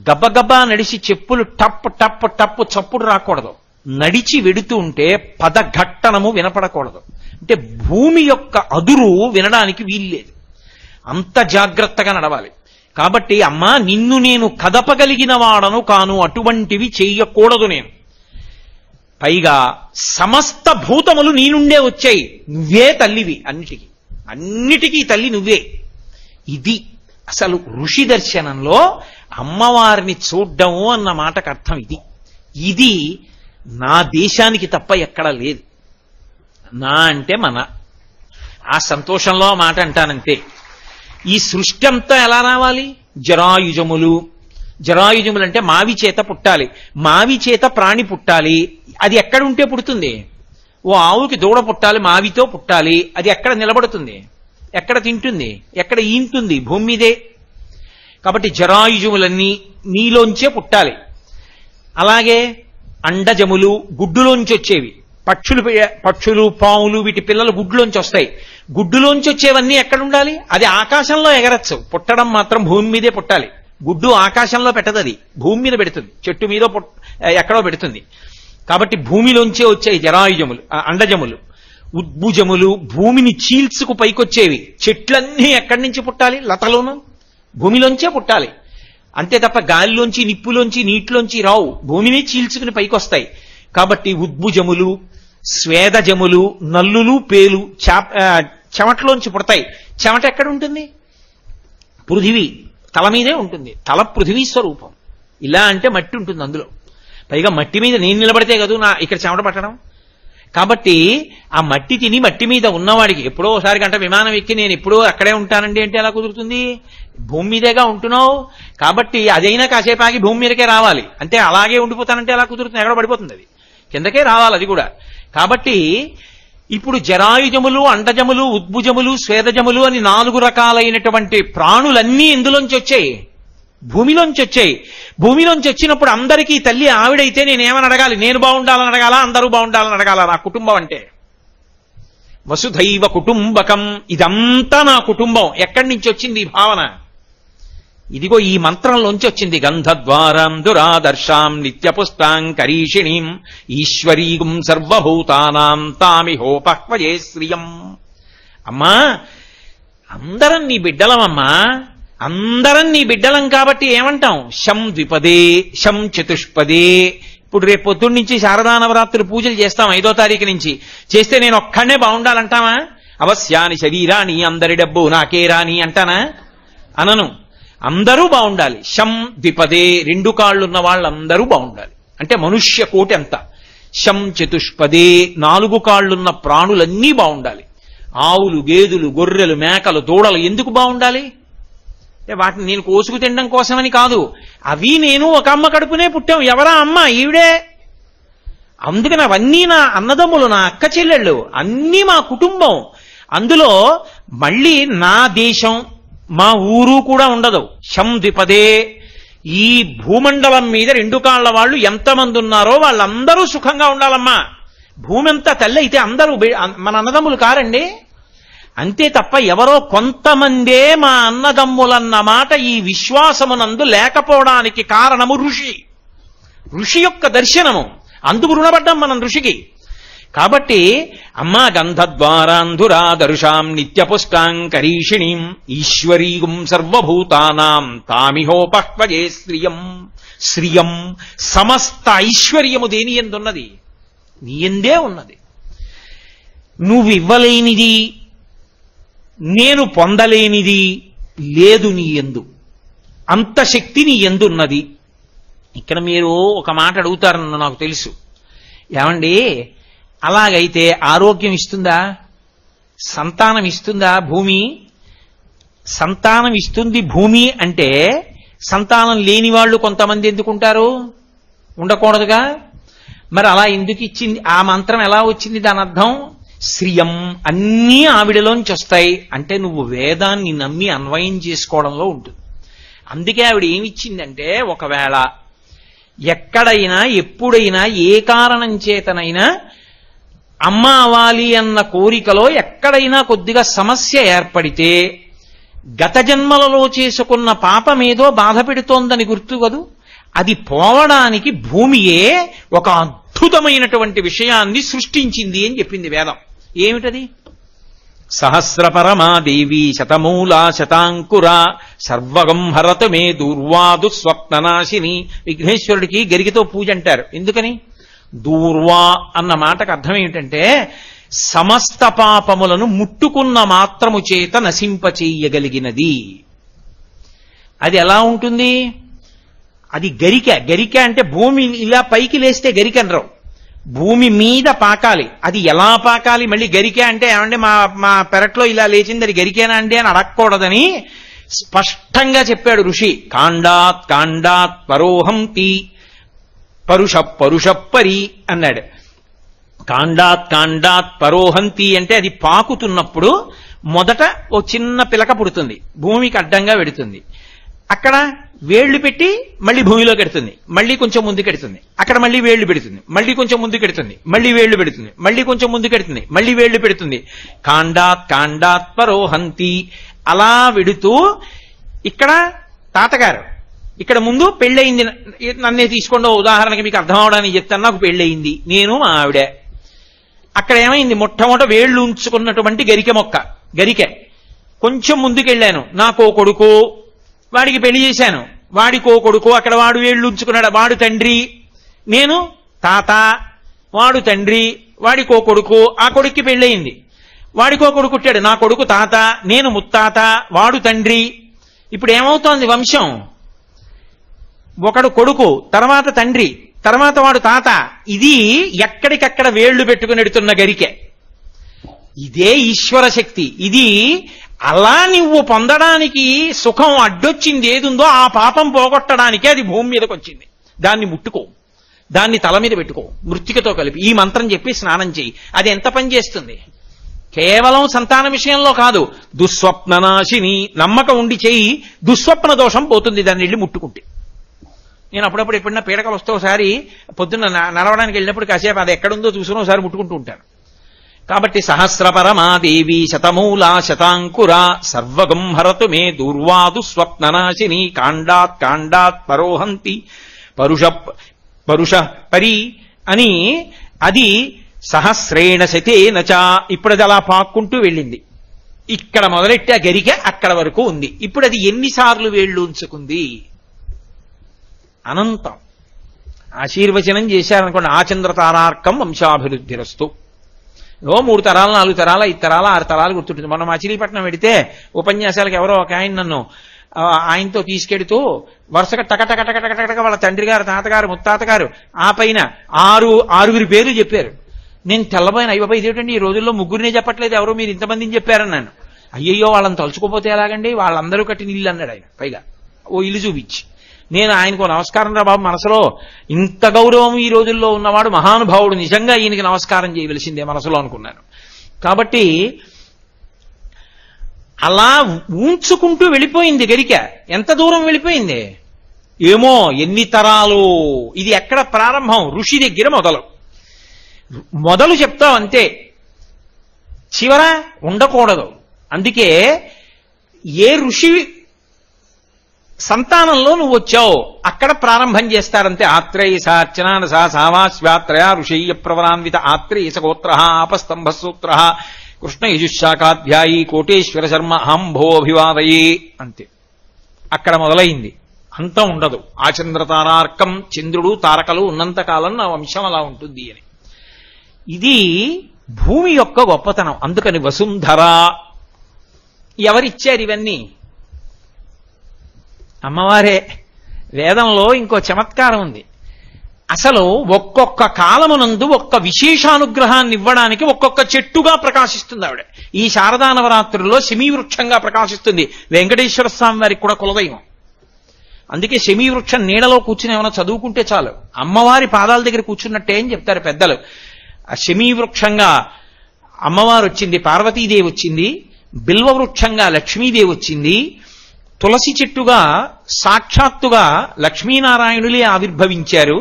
గబగబా నడిచి చెప్పులు టప్ టప్ టప్ చప్పుడు రాకూడదు. నడిచి వెడుతూ ఉంటే పదఘట్టనము వినపడకూడదు. అంటే భూమి యొక్క అదురు వినడానికి వీల్లేదు. అంత జాగ్రత్తగా నడవాలి. కాబట్టి అమ్మా, నిన్ను నేను కదపగలిగిన వాడను కాను, అటువంటివి చెయ్యకూడదు నేను. పైగా సమస్త భూతములు నీ నుండే వచ్చాయి, నువ్వే తల్లివి అన్నిటికీ. అన్నిటికీ తల్లి నువ్వే. ఇది అసలు ఋషి దర్శనంలో అమ్మవారిని చూడ్డము అన్న మాటకు అర్థం ఇది. ఇది నా దేశానికి తప్ప ఎక్కడా లేదు. నా అంటే మన, ఆ సంతోషంలో మాట అంటానంతే. ఈ సృష్టి అంతా ఎలా రావాలి? జరాయుజములు. జరాయుజములు అంటే మావి చేత పుట్టాలి, మావి చేత ప్రాణి పుట్టాలి. అది ఎక్కడ ఉంటే పుడుతుంది? ఓ ఆవుకి దూడ పుట్టాలి, మావితో పుట్టాలి. అది ఎక్కడ నిలబడుతుంది? ఎక్కడ తింటుంది? ఎక్కడ ఈంటుంది? భూమి మీదే. కాబట్టి జరాయుజములన్నీ నీలోంచే పుట్టాలి. అలాగే అండజములు, గుడ్డులోంచి వచ్చేవి. పక్షులు పాములు వీటి పిల్లలు గుడ్డులోంచి వస్తాయి. గుడ్డులోంచి వచ్చేవన్నీ ఎక్కడ ఉండాలి? అది ఆకాశంలో ఎగరచ్చు, పుట్టడం మాత్రం భూమి మీదే పుట్టాలి. గుడ్డు ఆకాశంలో పెట్టదు, అది భూమి మీద పెడుతుంది, చెట్టు మీద ఎక్కడో పెడుతుంది. కాబట్టి భూమిలోంచే వచ్చాయి జరాయుజములు, అండజములు. ఉద్భుజములు భూమిని చీల్చుకు పైకొచ్చేవి. చెట్లన్నీ ఎక్కడి నుంచి పుట్టాలి? లతలోను భూమిలోంచే పుట్టాలి. అంతే తప్ప గాలిలోంచి, నిప్పులోంచి, నీటిలోంచి రావు, భూమిని చీల్చుకుని పైకొస్తాయి. కాబట్టి ఉద్భుజములు, స్వేదజములు, నల్లులు, పేలు చెమటలోంచి పుడతాయి. చెమట ఎక్కడ ఉంటుంది? పృథివీ తల మీదే ఉంటుంది. తల పృథివీ స్వరూపం. ఇలా అంటే మట్టి ఉంటుంది అందులో. పైగా మట్టి మీద నేను నిలబడితే కదా ఇక్కడ చెమట పట్టడం. కాబట్టి ఆ మట్టి తిని మట్టి మీద ఉన్నవాడికి ఎప్పుడో ఒకసారి గంట విమానం ఎక్కి నేను ఎప్పుడో అక్కడే ఉంటానండి అంటే ఎలా కుదురుతుంది? భూమి మీదేగా ఉంటున్నావు కాబట్టి అదైనా కాసేపు ఆగి భూమి మీదకే రావాలి. అంటే అలాగే ఉండిపోతానంటే ఎలా కుదురుతుంది? ఎక్కడ పడిపోతుంది, అది కిందకే రావాలి అది కూడా. కాబట్టి ఇప్పుడు జరాయుజములు, అండజములు, ఉద్భుజములు, స్వేదజములు అని 4 రకాలైనటువంటి ప్రాణులన్నీ ఎందులోంచి వచ్చాయి? భూమిలోంచి వచ్చాయి. భూమిలోంచి వచ్చినప్పుడు అందరికీ తల్లి ఆవిడైతే నేనేమని అడగాలి? నేను బాగుండాలని అడగాల, అందరూ బాగుండాలని అడగాల? నా కుటుంబం అంటే వసుధైవ కుటుంబకం, ఇదంతా నా కుటుంబం. ఎక్కడి నుంచి వచ్చింది ఈ భావన? ఇదిగో ఈ మంత్రంలోంచి వచ్చింది. గంధద్వారాం దురాదర్శాం నిత్యపుష్టాం కరీషిణీం ఈశ్వరీగుం సర్వభూతానాం తామిహోపహ్వయే శ్రియం. అమ్మా, అందరం నీ బిడ్డలమమ్మా, అందరం నీ బిడ్డలం. కాబట్టి ఏమంటాం? శం ద్విపదే, శం చతుష్పదే. ఇప్పుడు రేపు పొద్దున్న నుంచి శారదా నవరాత్రులు పూజలు చేస్తాం 5వ తారీఖు నుంచి. చేస్తే నేను ఒక్కడనే బాగుండాలంటావా? అవశ్యాని శరీరాని అందరి డబ్బు నాకే రాని అంటానా? అనను. అందరూ బాగుండాలి. శం ద్విపదే, 2 కాళ్ళున్న వాళ్ళందరూ బాగుండాలి. అంటే మనుష్య కోటి అంతా. శం చతుష్పదే, 4 కాళ్ళున్న ప్రాణులన్నీ బాగుండాలి. ఆవులు, గేదెలు, గొర్రెలు, మేకలు, దూడలు ఎందుకు బాగుండాలి? వాటిని నేను కోసుకు తినడం కోసమని కాదు. అవి నేను ఒక అమ్మ కడుపునే పుట్టాం. ఎవరా అమ్మ? ఈవిడే. అందుకని అవన్నీ నా అన్నదమ్ములు, నా అక్క చెల్లెళ్ళు, అన్నీ మా కుటుంబం. అందులో మళ్ళీ నా దేశం, మా ఊరు కూడా ఉండదు. శం ద్విపదే, ఈ భూమండలం మీద 2 కాళ్ల వాళ్ళు ఎంతమంది ఉన్నారో వాళ్ళందరూ సుఖంగా ఉండాలమ్మా. భూమి అంతా తల్లి అయితే అందరూ మన అన్నదమ్ములు కారండి. అంతే తప్ప ఎవరో కొంతమందే మా అన్నదమ్ములన్న మాట ఈ విశ్వాసమునందు లేకపోవడానికి కారణము ఋషి యొక్క దర్శనము. అందుకు రుణపడ్డాం మనం ఋషికి. కాబట్టి అమ్మా గంధద్వారాంధురాదర్శాం నిత్యపుష్టాం కరీషిణీం ఈశ్వరీగుం సర్వభూతానాం తామిహోపహ్వయే శ్రియం. శ్రియం, సమస్త ఐశ్వర్యము దేని ఎందున్నది? నీ ఎందే ఉన్నది. నువ్వు ఇవ్వలేనిది, నేను పొందలేనిది లేదు నీ యందు. అంత శక్తి నీ యందున్నది. ఇక్కడ మీరు ఒక మాట అడుగుతారన్న నాకు తెలుసు. ఏమండి, అలాగైతే ఆరోగ్యం ఇస్తుందా? సంతానం ఇస్తుందా భూమి? సంతానం ఇస్తుంది భూమి అంటే సంతానం లేని వాళ్ళు కొంతమంది ఎందుకుంటారు? ఉండకూడదుగా. మరి అలా ఎందుకు ఇచ్చింది? ఆ మంత్రం ఎలా వచ్చింది? దాని అర్థం శ్రియం, అన్నీ ఆవిడలోంచి వస్తాయి. అంటే నువ్వు వేదాన్ని నమ్మి అన్వయం చేసుకోవడంలో ఉంటుంది. అందుకే ఆవిడ ఏమిచ్చిందంటే, ఒకవేళ ఎక్కడైనా ఎప్పుడైనా ఏ కారణం చేతనైనా అమ్మ అవ్వాలి అన్న కోరికలో ఎక్కడైనా కొద్దిగా సమస్య ఏర్పడితే గత జన్మలలో చేసుకున్న పాపమేదో బాధ పెడుతోందని గుర్తు కదూ, అది పోవడానికి భూమియే ఒక అద్భుతమైనటువంటి విషయాన్ని సృష్టించింది అని చెప్పింది వేదం. ఏమిటది? సహస్రపరమాదేవి శతమూలా శతాంకురా సర్వగం హరత మే దూర్వాదు స్వప్ననాశిని. విఘ్నేశ్వరుడికి గరికతో పూజ అంటారు. ఎందుకని? దూర్వా అన్న మాటకు అర్థం ఏమిటంటే సమస్త పాపములను ముట్టుకున్న మాత్రము చేత నశింపచేయగలిగినది. అది ఎలా ఉంటుంది? అది గరిక. గరిక అంటే భూమి ఇలా పైకి లేస్తే గరిక అనరు, భూమి మీద పాకాలి. అది ఎలా పాకాలి? మళ్ళీ గరిక అంటే ఏమంటే మా పెరట్లో ఇలా లేచింది, అది గరికేనా అండి అని అడగకూడదని స్పష్టంగా చెప్పాడు ఋషి. కాండాత్ కాండాత్ పరోహంతి పరుషప్పరి అన్నాడు. కాండాత్ కాండాత్ పరోహంతి అంటే అది పాకుతున్నప్పుడు మొదట ఓ చిన్న పిలక పుడుతుంది, భూమికి అడ్డంగా పెడుతుంది. అక్కడ వేళ్లు పెట్టి మళ్ళీ భూమిలోకి ఎడుతుంది, మళ్ళీ కొంచెం ముందుకెడుతుంది. అక్కడ మళ్ళీ వేళ్లు పెడుతుంది, మళ్ళీ కొంచెం ముందుకెడుతుంది, మళ్ళీ వేళ్లు పెడుతుంది, మళ్ళీ కొంచెం ముందుకెడుతుంది, మళ్ళీ వేళ్లు పెడుతుంది. కాండాత్ కాండాత్ పరోహంతి అలా వెడుతూ ఇక్కడ తాతగారు ఇక్కడ ముందు పెళ్ళయింది. నన్నే తీసుకోండి, ఉదాహరణకి మీకు అర్థం అవడానికి చెప్తాను. నాకు పెళ్ళయింది, నేను మా ఆవిడ. అక్కడ ఏమైంది? మొట్టమొదట వేళ్లు ఉంచుకున్నటువంటి గరికె మొక్క, గరికె. కొంచెం ముందుకెళ్ళాను, నాకో కొడుకు, వాడికి పెళ్లి చేశాను, వాడికో కొడుకు. అక్కడ వాడు వేళ్లు ఉంచుకున్నాడు, వాడు తండ్రి, నేను తాత. వాడు తండ్రి, వాడికో కొడుకు, ఆ కొడుక్కి పెళ్ళయింది, వాడికో కొడుకు పుట్టాడు, నా కొడుకు తాత, నేను ముత్తాత, వాడు తండ్రి. ఇప్పుడు ఏమవుతోంది వంశం? ఒకడు కొడుకు, తర్వాత తండ్రి, తర్వాత వాడు తాత, ఇది ఎక్కడికక్కడ వేళ్లు పెట్టుకుని ఎడుతున్న గరికె. ఇదే ఈశ్వర శక్తి. ఇది అలా నువ్వు పొందడానికి సుఖం అడ్డొచ్చింది ఏదుందో ఆ పాపం పోగొట్టడానికే అది భూమి మీదకి వచ్చింది. దాన్ని ముట్టుకో, దాన్ని తల మీద పెట్టుకో, మృత్తికతో కలిపి ఈ మంత్రం చెప్పి స్నానం చేయి. అది ఎంత పని చేస్తుంది? కేవలం సంతాన విషయంలో కాదు, దుస్వప్ననాశిని. నమ్మకం ఉండి చేయి, దుస్వప్న దోషం పోతుంది దాన్ని వెళ్ళి ముట్టుకుంటే. నేను అప్పుడప్పుడు ఎప్పుడన్నా పీడకలు వస్తే ఒకసారి పొద్దున్న నడవడానికి వెళ్ళినప్పుడు కాసేపు అది ఎక్కడుందో చూసుకుని ఒకసారి ముట్టుకుంటూ ఉంటాను. కాబట్టి సహస్రపరమాదేవి శతమూలా శతాంకురా సర్వగం హరతు మే దూర్వాదు స్వప్ననాశిని కాండాత్ కాండాత్ పరోహంతి పరుష పరి అని అది సహస్రేణ శతేనచ. ఇప్పుడు అది అలా పాక్కుంటూ వెళ్ళింది. ఇక్కడ మొదలెట్టి ఆ గరిక అక్కడ వరకు ఉంది. ఇప్పుడు అది ఎన్నిసార్లు వేళ్ళు ఉంచుకుంది? అనంతం. ఆశీర్వచనం చేశారనుకోండి, ఆచంద్రతారార్కం వంశాభివృద్ధిరస్తు. 3 తరాలు 4 తరాలు 5 తరాలు 6 తరాలు గుర్తుంటుంది. మొన్న మచిలీపట్నం వెడితే ఉపన్యాసాలకు ఎవరో ఒక ఆయన నన్ను ఆయనతో తీసుకెడుతూ వరుసగా టకటకటకటకటక వాళ్ళ తండ్రి గారు, తాతగారు, ముత్తాతగారు, ఆ పైన 6 పేర్లు చెప్పారు. నేను తెల్లబోయిన, అయ్యబాబా ఇదేంటండి ఈ రోజుల్లో ముగ్గురినే చెప్పట్లేదు, ఎవరో మీరు ఇంతమందిని చెప్పారన్నాను. అయ్యయ్యో వాళ్ళని తలుచుకోపోతే ఎలాగండి, వాళ్ళందరూ కట్టిన ఇల్లు అన్నాడు ఆయన. పైగా ఓ ఇల్లు చూపించి. నేను ఆయనకు నమస్కారం రా బాబు, మనసులో ఇంత గౌరవం ఈ రోజుల్లో ఉన్నవాడు మహానుభావుడు, నిజంగా ఈయనకి నమస్కారం చేయవలసిందే మనసులో అనుకున్నాను. కాబట్టి అలా ఊంచుకుంటూ వెళ్ళిపోయింది గరిక. ఎంత దూరం వెళ్ళిపోయింది ఏమో, ఎన్ని తరాలు. ఇది ఎక్కడ ప్రారంభం? ఋషి దగ్గర మొదలు చెప్తావు అంతే, చివర ఉండకూడదు. అందుకే ఏ ఋషి సంతానంలో నువ్వు వచ్చావు అక్కడ ప్రారంభం చేస్తారంతే. ఆత్రేయస అర్చనానస సావాస్వాత్రయ ఋషయ్య ప్రవరాన్విత ఆత్రేయస గోత్ర ఆపస్తంభ సూత్ర కృష్ణ యజుశాఖాధ్యాయీ కోటేశ్వర శర్మ అహంభో అభివాదయే. అంతే, అక్కడ మొదలైంది. అంతం ఉండదు. ఆచంద్రతారార్కం, చంద్రుడు తారకలు ఉన్నంతకాలం నా వంశం అలా ఉంటుంది అని. ఇది భూమి యొక్క గొప్పతనం. అందుకని వసుంధర. ఎవరిచ్చారు ఇవన్నీ? అమ్మవారే. వేదంలో ఇంకో చమత్కారం ఉంది. అసలు ఒక్కొక్క కాలమునందు ఒక్క విశేషానుగ్రహాన్ని ఇవ్వడానికి ఒక్కొక్క చెట్టుగా ప్రకాశిస్తుంది ఆవిడ. ఈ శారదా నవరాత్రుల్లో శమీవృక్షంగా ప్రకాశిస్తుంది. వెంకటేశ్వర స్వామి వారికి కూడా కులదైవం. అందుకే శమీవృక్షం నీడలో కూర్చుని ఏమైనా చదువుకుంటే చాలు, అమ్మవారి పాదాల దగ్గర కూర్చున్నట్టే అని చెప్తారు పెద్దలు. ఆ శమీవృక్షంగా అమ్మవారు వచ్చింది, పార్వతీదేవి వచ్చింది. బిల్వవృక్షంగా లక్ష్మీదేవి వచ్చింది. తులసి చెట్టుగా సాక్షాత్తుగా లక్ష్మీనారాయణులే ఆవిర్భవించారు.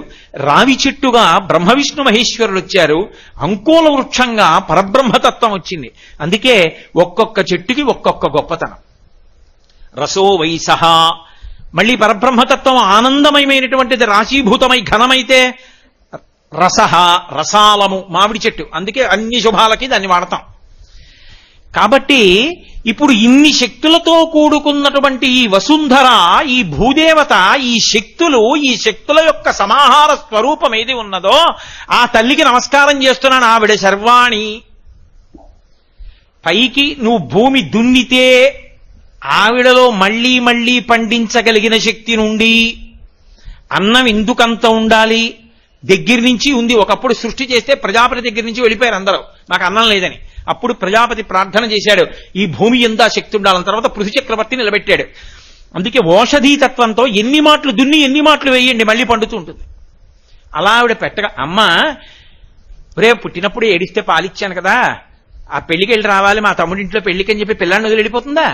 రావి చెట్టుగా బ్రహ్మ విష్ణు మహేశ్వరులు వచ్చారు. అంకోల వృక్షంగా పరబ్రహ్మతత్వం వచ్చింది. అందుకే ఒక్కొక్క చెట్టుకి ఒక్కొక్క గొప్పతనం. రసో వైసహ, మళ్ళీ పరబ్రహ్మతత్వం ఆనందమయమైనటువంటిది రాశీభూతమై ఘనమైతే రసహ, రసాలము, మామిడి చెట్టు. అందుకే అన్ని శుభాలకి దాన్ని వాడతాం. కాబట్టి ఇప్పుడు ఇన్ని శక్తులతో కూడుకున్నటువంటి ఈ వసుంధర, ఈ భూదేవత, ఈ శక్తులు, ఈ శక్తుల యొక్క సమాహార స్వరూపం ఏది ఉన్నదో ఆ తల్లికి నమస్కారం చేస్తున్నాను. ఆవిడ శర్వాణి. పైకి నువ్వు భూమి దున్నితే ఆవిడలో మళ్లీ మళ్లీ పండించగలిగిన శక్తి నుండి అన్నం ఎందుకంత ఉండాలి? దగ్గర నుంచి ఉంది. ఒకప్పుడు సృష్టి చేస్తే ప్రజాపతి దగ్గర నుంచి వెళ్ళిపోయారు అందరూ, నాకు అన్నం లేదని. అప్పుడు ప్రజాపతి ప్రార్థన చేశాడు, ఈ భూమి ఎందా శక్తి ఉండాలని. తర్వాత పృథు చక్రవర్తి నిలబెట్టాడు. అందుకే ఓషధీతత్వంతో ఎన్ని మాటలు దున్ని ఎన్ని మాటలు వేయండి మళ్ళీ పండుతూ ఉంటుంది. అలా ఆవిడ పెట్టగా, అమ్మ రేపు పుట్టినప్పుడు ఏడిస్తే పాలిచ్చాను కదా, ఆ పెళ్లికి వెళ్ళి రావాలి మా తమ్ముడింట్లో పెళ్లికి అని చెప్పి పిల్లాన్ని వదిలి వెళ్ళిపోతుందా?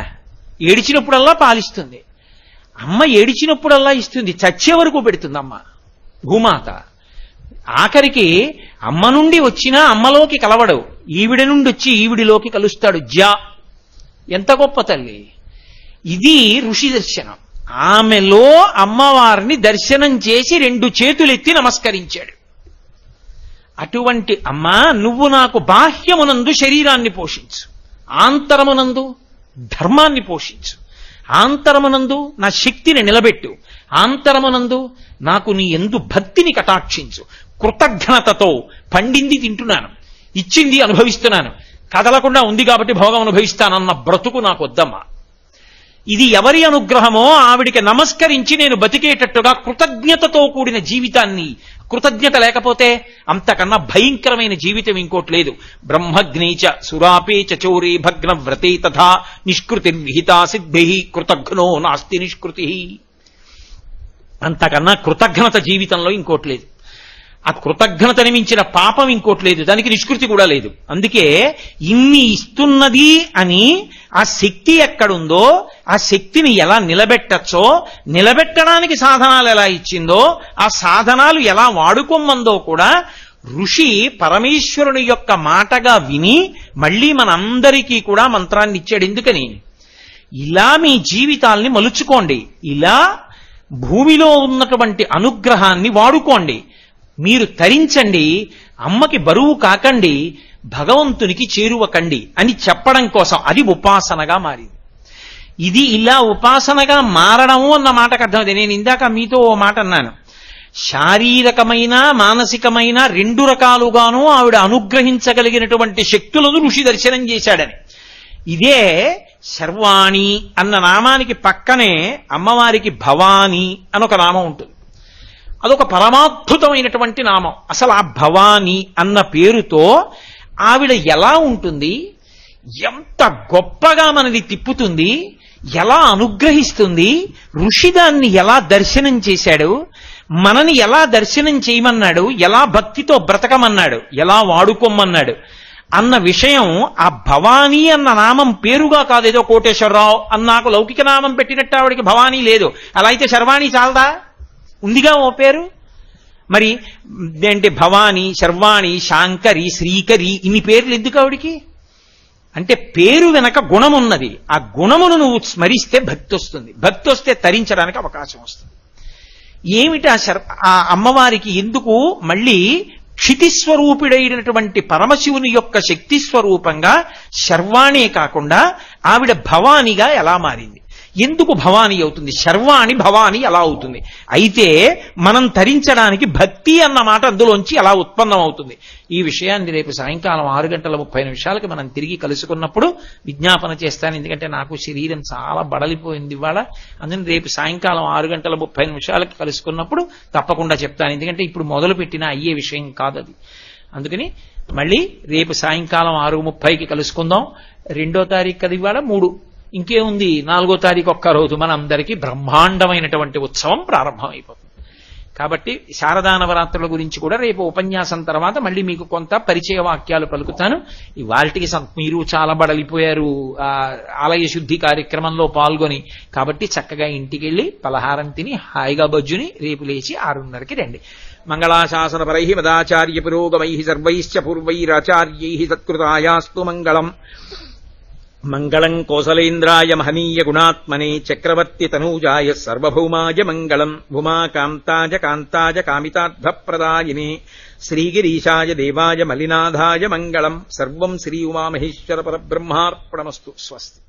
ఏడిచినప్పుడల్లా పాలిస్తుంది అమ్మ. ఏడిచినప్పుడల్లా ఇస్తుంది, చచ్చే వరకు పెడుతుంది అమ్మ భూమాత. ఆఖరికి అమ్మ నుండి వచ్చినా అమ్మలోకి కలవడు, ఈవిడ నుండి వచ్చి ఈవిడిలోకి కలుస్తాడు. ఎంత గొప్ప తల్లి! ఇది ఋషి దర్శనం. ఆమెలో అమ్మవారిని దర్శనం చేసి 2 చేతులెత్తి నమస్కరించాడు. అటువంటి అమ్మ, నువ్వు నాకు బాహ్యమునందు శరీరాన్ని పోషించు, ఆంతరమునందు ధర్మాన్ని పోషించు, ఆంతరమునందు నా శక్తిని నిలబెట్టు, ఆంతరమునందు నాకు నీ యందు భక్తిని కటాక్షించు. కృతజ్ఞతతో పండింది తింటున్నాను, ఇచ్చింది అనుభవిస్తున్నాను, కదలకుండా ఉంది కాబట్టి భోగం అనుభవిస్తానన్న బ్రతుకు నాకు వద్దమ్మా. ఇది ఎవరి అనుగ్రహమో ఆవిడికి నమస్కరించి నేను బతికేటట్టుగా కృతజ్ఞతతో కూడిన జీవితాన్ని, కృతజ్ఞత లేకపోతే అంతకన్నా భయంకరమైన జీవితం ఇంకోటి లేదు. బ్రహ్మగ్నీచ సురాపేచ చౌరీ భగ్న వ్రతే తథా నిష్కృతిర్విహితా సిద్ధి కృతఘ్నో నాస్తి నిష్కృతి. అంతకన్నా కృతజ్ఞత జీవితంలో ఇంకోటి లేదు. ఆ కృతజ్ఞతని మించిన పాపం ఇంకోటి లేదు, దానికి నిష్కృతి కూడా లేదు. అందుకే ఇన్ని ఇస్తున్నది అని ఆ శక్తి ఎక్కడుందో ఆ శక్తిని ఎలా నిలబెట్టచ్చో, నిలబెట్టడానికి సాధనాలు ఎలా ఇచ్చిందో, ఆ సాధనాలు ఎలా వాడుకోమందో కూడా ఋషి పరమేశ్వరుని యొక్క మాటగా విని మళ్ళీ మనందరికీ కూడా మంత్రాన్ని ఇచ్చాడు. ఎందుకని? ఇలా మీ జీవితాల్ని మలుచుకోండి, ఇలా భూమిలో ఉన్నటువంటి అనుగ్రహాన్ని వాడుకోండి, మీరు తరించండి, అమ్మకి బరువు కాకండి, భగవంతునికి చేరువకండి అని చెప్పడం కోసం అది ఉపాసనగా మారింది. ఇది ఇలా ఉపాసనగా మారడము అన్న మాటకు అర్థమైంది. నేను ఇందాక మీతో ఓ మాట అన్నాను, శారీరకమైన మానసికమైన రెండు రకాలుగాను ఆవిడ అనుగ్రహించగలిగినటువంటి శక్తులను ఋషి దర్శనం చేశాడని. ఇదే శర్వాణి అన్న నామానికి పక్కనే అమ్మవారికి భవాని అనొక నామం ఉంటుంది. అదొక పరమాద్భుతమైనటువంటి నామం. అసలు ఆ భవాని అన్న పేరుతో ఆవిడ ఎలా ఉంటుంది, ఎంత గొప్పగా మనది తిప్పుతుంది, ఎలా అనుగ్రహిస్తుంది, ఋషి దాన్ని ఎలా దర్శనం చేశాడు, మనని ఎలా దర్శనం చేయమన్నాడు, ఎలా భక్తితో బ్రతకమన్నాడు, ఎలా వాడుకోమన్నాడు అన్న విషయం ఆ భవానీ అన్న నామం పేరుగా కాదు. ఏదో కోటేశ్వరరావు అన్నాకు లౌకిక నామం పెట్టినట్టు ఆవిడికి భవానీ లేదు. అలా అయితే శర్వాణి చాలదా? ఉందిగా ఓ పేరు. మరి అంటే భవానీ, శర్వాణి, శాంకరి, శ్రీకరి ఇన్ని పేర్లు ఎందుకు ఆవిడికి? అంటే పేరు వెనక గుణం ఉన్నది. ఆ గుణమును నువ్వు స్మరిస్తే భక్తి వస్తుంది, భక్తి వస్తే తరించడానికి అవకాశం వస్తుంది. ఏమిటి ఆ అమ్మవారికి ఎందుకు మళ్ళీ క్షితిస్వరూపుడైనటువంటి పరమశివుని యొక్క శక్తి స్వరూపంగా శర్వాణే కాకుండా ఆవిడ భవానిగా ఎలా మారింది? ఎందుకు భవాని అవుతుంది? శర్వాణి భవాని ఎలా అవుతుంది? అయితే మనం తరించడానికి భక్తి అన్న మాట అందులోంచి ఎలా ఉత్పన్నం అవుతుంది? ఈ విషయాన్ని రేపు సాయంకాలం 6:30 మనం తిరిగి కలుసుకున్నప్పుడు విజ్ఞాపన చేస్తాను. ఎందుకంటే నాకు శరీరం చాలా బడలిపోయింది ఇవాళ. అందుకని రేపు సాయంకాలం 6:30 కలుసుకున్నప్పుడు తప్పకుండా చెప్తాను. ఎందుకంటే ఇప్పుడు మొదలు పెట్టినా అయ్యే విషయం కాదు అది. అందుకని మళ్ళీ రేపు సాయంకాలం 6:30 కలుసుకుందాం. 2వ తారీఖు అది ఇవాళ 3. ఇంకేముంది, 4వ తారీఖు ఒక్క రోజు మనందరికీ బ్రహ్మాండమైనటువంటి ఉత్సవం ప్రారంభమైపోతుంది. కాబట్టి శారదా నవరాత్రుల గురించి కూడా రేపు ఉపన్యాసం తర్వాత మళ్ళీ మీకు కొంత పరిచయ వాక్యాలు పలుకుతాను. ఇవాల్టికి మీరు చాలా బడలిపోయారు ఆలయ శుద్ధి కార్యక్రమంలో పాల్గొని. కాబట్టి చక్కగా ఇంటికి వెళ్ళి పలహారం తిని హాయిగా బజ్జుని రేపు లేచి 6:30కి రండి. మంగళాశాసన పరై మదాచార్య పురోగమై సర్వైశ్చ పూర్వైరాచార్యై సత్కృతాయాస్తు మంగళం. మంగళం కోసలేంద్రాయ మహనీయ గుణాత్మనే చక్రవర్తి తనూజాయ సర్వభౌమాయ మంగళం. భూమాకాంతాయ కాంతాయ కామితార్థప్రదాయినే శ్రీగిరీశాయ దేవాయ మలినాథాయ మంగళం. సర్వం శ్రీ ఉమామహేశ్వర పరబ్రహ్మార్పణమస్తు. స్వస్తి.